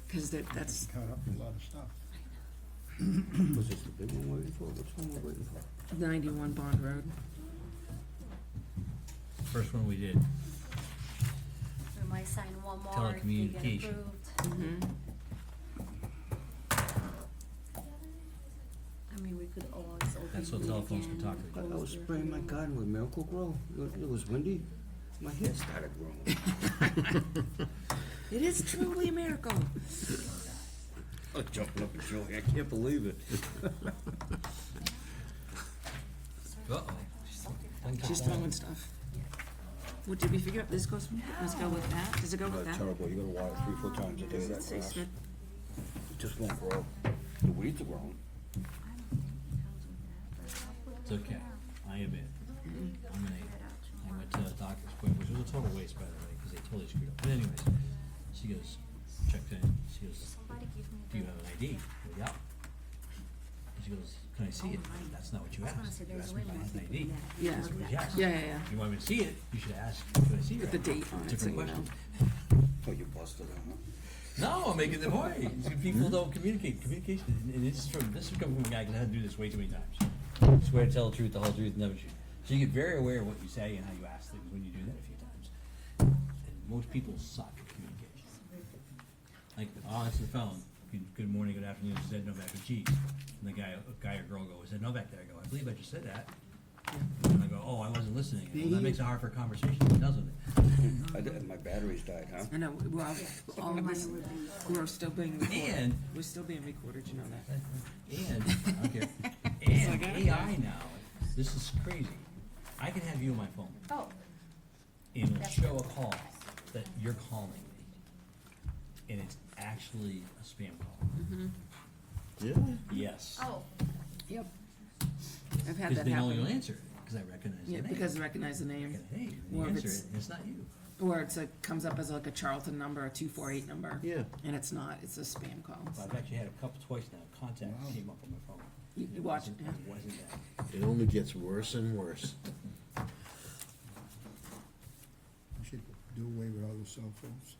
because that's Cut up a lot of stuff. Was this the big one we're waiting for? Which one we're waiting for? 91 Bond Road. First one we did. We might sign one more if they get Telecommunication. approved. Mm-hmm. I mean, we could always open That's so it telephones can again, talk to each I close was it. spraying my garden with Miracle Grow. It was windy. My hair started growing. It is truly a miracle. I was jumping up and showing. I can't believe it. Uh-oh. She's throwing stuff. What did we figure out? This goes. Let's go with that. Does it go with that? Terrible. You gotta water 3-4 times a day. Does That it say grass. Smith? It just won't grow. The weeds are growing. It's okay. I admit. I'm an idiot. I went to the doctor's appointment, which was a total waste, by the way, because they totally screwed up. But anyways, she goes, checked in, she goes, Somebody give me do you have an ID? I go, yeah. And she goes, can I see it? That's not what you I was gonna asked. say, You there's asked way me if I more had an people ID. than that. Yeah. That's what yes. Yeah, yeah, yeah. If you want me to see it, you should ask, can I see it? With the date on it, so Different you question. know. Oh, you busted it, huh? No, I'm making the point. People don't communicate. Communication, and this is coming from a guy who had to do this way too many times. Swear to tell the truth, the whole truth, and never shoot. So you get very aware of what you say and how you ask things when you do that a few times. And most people suck at communication. Like, I'll answer the phone. Good morning, good afternoon. She said no mac and cheese. And the guy or girl goes, said Novak there. I go, I believe I just said that. And I go, oh, I wasn't listening. Well, that makes it hard for a conversation, doesn't it? My batteries died, huh? I know. Well, all of us, we're still being recorded. And- We're still being recorded. You know that. And, okay, It's and like, AI now, this is crazy. I can have you on my phone, Oh, and it'll show a call that you're calling me, and it's actually a spam call. Mm-hmm. Yes. oh, Yep. I've had Because that they know happen. you'll answer it, because I recognize the Yeah, name. because I recognize the name. Hey, Or you if answer it's- it, and it's not you. Or it's like, comes up as like a Charlton number, a 248 number. Yeah. And it's not, it's a spam call. I've actually had a couple twice now, contact came up on my phone. You watch it, wasn't- yeah. It wasn't that. It only gets worse and worse. We should do away with all the cell phones.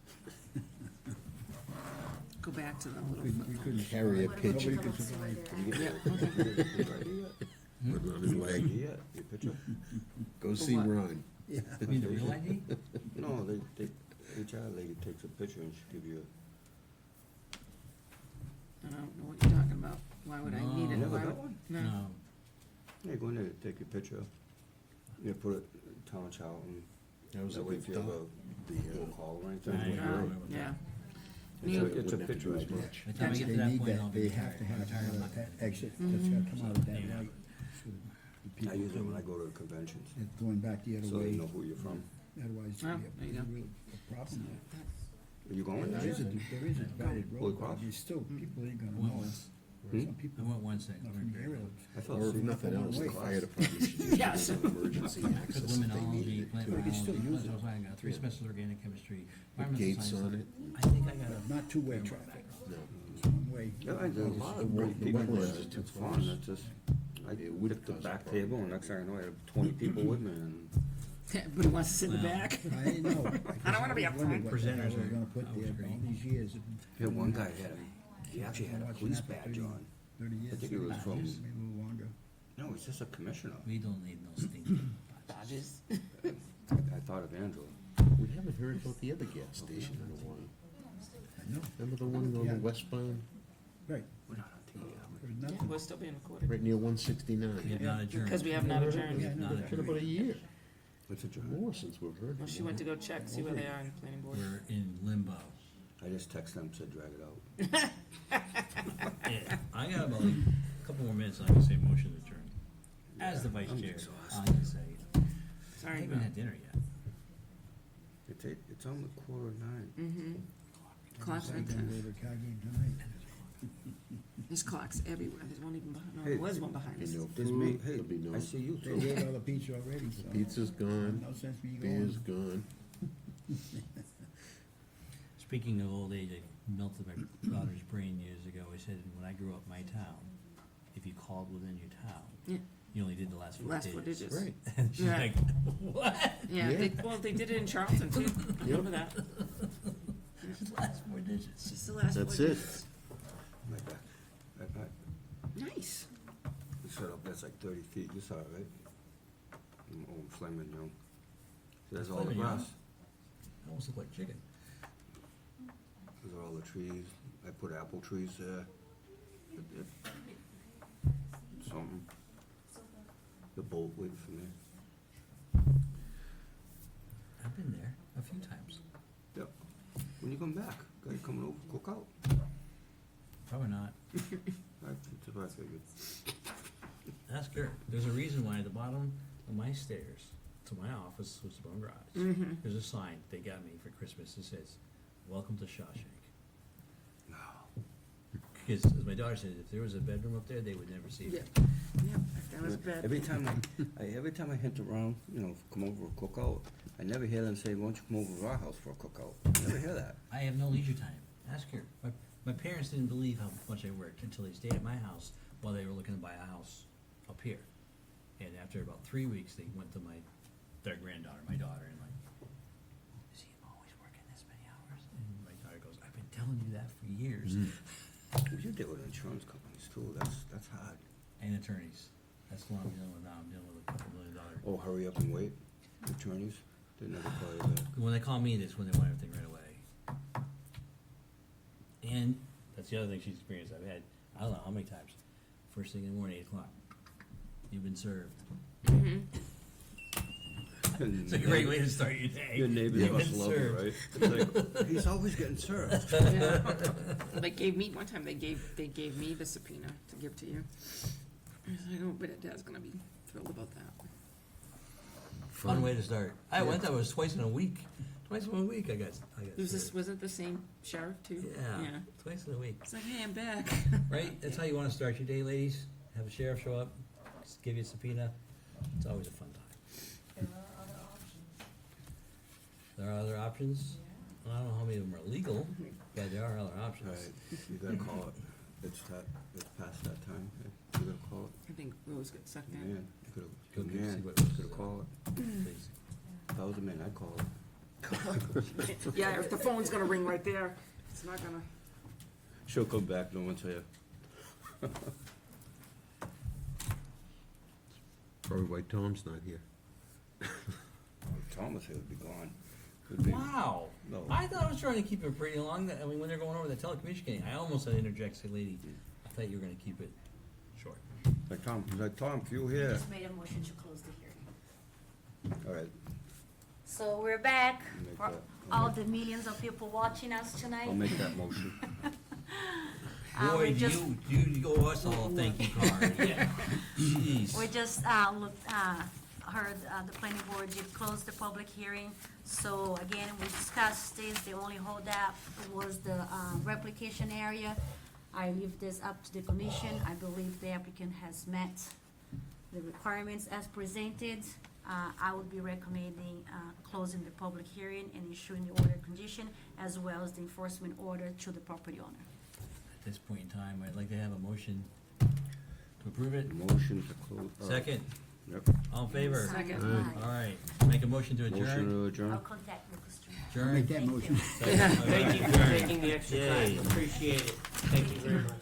Go back to the We little. couldn't carry a What about picture. you? Nobody could survive. Yeah, okay. Your picture? Go For see what? Ron. Yeah. You mean the real ID? No, HR lady takes a picture and she gives you I don't know what you're talking about. Why would I need it? No. Never Why got would- one? No. No. Yeah, go in there, take your picture. Yeah, put it in town child and That was a that way good if you have thought. a roll call or I anything. agree. Yeah. It's a picture idea. By the time I get to They that need point, that, I'll be they have to retired. have I'm not that gonna- exit, that's gotta come out of that Yeah. light. So the I people use it when I go to the conventions, It's going back the other so they way, know who you're from. otherwise Oh, you there you go. have a real problem there. Are you going? There is a divided Holy road, Cross? but there's still, people ain't gonna Went know. once. Some I people went once, not from the area. I thought Or if Steve- nothing else, the fire department should use Yes. emergency Took limnology, plant But you can still biology, use it. plant science, I got 3 semesters of organic chemistry, With environmental gates science. on it. I think I got a. Not two-way fair traffic, background. it's one way. Yeah, I do. A lot of Bring the people wetlands there. is too It's close. fun, it's just, I It would pick the cause a back problem. table, and next thing I know, I have 20 people with me, and Everybody wants to sit in the Well, back. I didn't know. I don't wanna be up front. Presenters We're are gonna put there always for all great. these years. yeah, one guy he actually had a Watching police that for badge 30 on. 30 years. I think it was from, Maybe a little longer. no, it's just a commissioner. We don't need no stinking. Dodges. I thought of Angela. We haven't heard about the other gas station in a while. I know, Remember the one on Yeah. the westbound, right, We're not on TV, are we? there's nothing. We're still being recorded. right near 169? We have not adjourned. Because we have not adjourned. Yeah, I know Not that. It's been about a year, What's a job? more since we've heard. Well, she from went to them. go check, see where they are in the planning board. We're in limbo. I just text them, said drag it out. Yeah, I got about a couple more minutes, and I can say motion to adjourn. As the vice I'm chair, exhausted. I can say, I Sorry haven't about. had dinner yet. It's on the 8:45. Mm-hmm. Clocks I'm right gonna there. go to the car game tonight. There's clocks everywhere. There's one even behind, no, Hey, there was one behind us. And no There's me, food, hey, there'll be no, I see you They too. gave all the pizza already, so. pizza's gone, No sense me beer's going. gone. Speaking of old age, I melted my daughter's brain years ago. I said, when I grew up in my town, if you called within your town, Yeah. you only did the last 4 Last 4 digits. digits. Right. And she's Yeah. like, what? Yeah, Yeah. they did it in Charlton too. I remember that. Just the last 4 digits. It's just the last 4 That's it. digits. My back. Nice. We set up, that's like 30 feet, you saw it, right? Old Fleming, you know. There's all the Flamin' Young? grass, That almost looked like chicken. there's all the trees, I put apple trees there. It- Something. The boat waiting for me. I've been there a few times. Yep. When you come back, guy coming over, cook out. Probably not. That's what I figured. Ask her. There's a reason why at the bottom of my stairs to my office was the bone garage. Mm-hmm. There's a sign they got me for Christmas that says, "Welcome to Shawshank." No. Because, as my daughter said, if there was a bedroom up there, they would never see Yeah. it. Yep, that was bad. Every time every time I hint around, you know, come over for a cookout, I never hear them say, "Why don't you come over to our house for a cookout?" I never hear that. I have no leisure time. Ask her. My parents didn't believe how much I worked until they stayed at my house while they were looking to buy a house up here. And after about 3 weeks, they went to their granddaughter, my daughter, and like, is he always working this many hours? And my daughter goes, I've been telling you that for years. You deal with insurance companies too. That's hard. And attorneys. That's what I'm dealing with now. I'm dealing with a couple $1 million. Oh, hurry up and wait. Attorneys, they never call you back. When they call me, that's when they want everything right away. And that's the other thing she's experienced. I've had, I don't know how many times. First thing in the morning, 8 o'clock. You've been served. Mm-hmm. It's a great way to start your day. Your neighbors You've must been love you, served. right? It's like, he's always getting served. Yeah. They gave me, one time they gave me the subpoena to give to you. I was like, oh, but Dad's gonna be thrilled about that. Fun way to start. I went there, it was twice in a week. Twice in a week I got Was it the same sheriff too? Yeah, twice in a week. It's like, hey, I'm back. Right? That's how you want to start your day, ladies. Have a sheriff show up, just give you a subpoena. It's always a fun time. There are other options. I don't know how many of them are legal, but there are other options. Right, you gotta call it. It's past that time. You gotta call it. I think Rose got sucked in. Man, you Go could've, see man, what you Rose could've said. called it. Please. If I was a man, I'd call it. Yeah, if the phone's gonna ring right there, it's not gonna. She'll come back, no one's here. Probably why Tom's not here. Thomas here would be gone. Would be- Wow. No. I thought I was trying to keep it pretty long. I mean, when they're going over the telecommunication, I almost had to interject, say, lady, I thought you were gonna keep it short. Tom, if you We here, just made a motion to close the hearing. all right, So we're back Make for that- all the millions of people watching us tonight. I'll make that motion. Boy, we do just- you owe us all a thank you card. Jeez. We just heard the planning board did close the public hearing. So again, we discussed this, the only holdup was the replication area. I leave this up to the commission. I believe the applicant has met the requirements as presented. I would be recommending closing the public hearing and issuing the order condition as well as the enforcement order to the property owner. At this point in time, I'd like to have a motion to approve it. Motion to close. Second, Yep. all in favor? Second. All right, make a motion to Motion adjourn. to I'll adjourn. contact Lucas Street. Adjourn. Make that motion. Second. Thank you for Adjourn. taking the extra time, Yay. appreciate it. Thank you very much.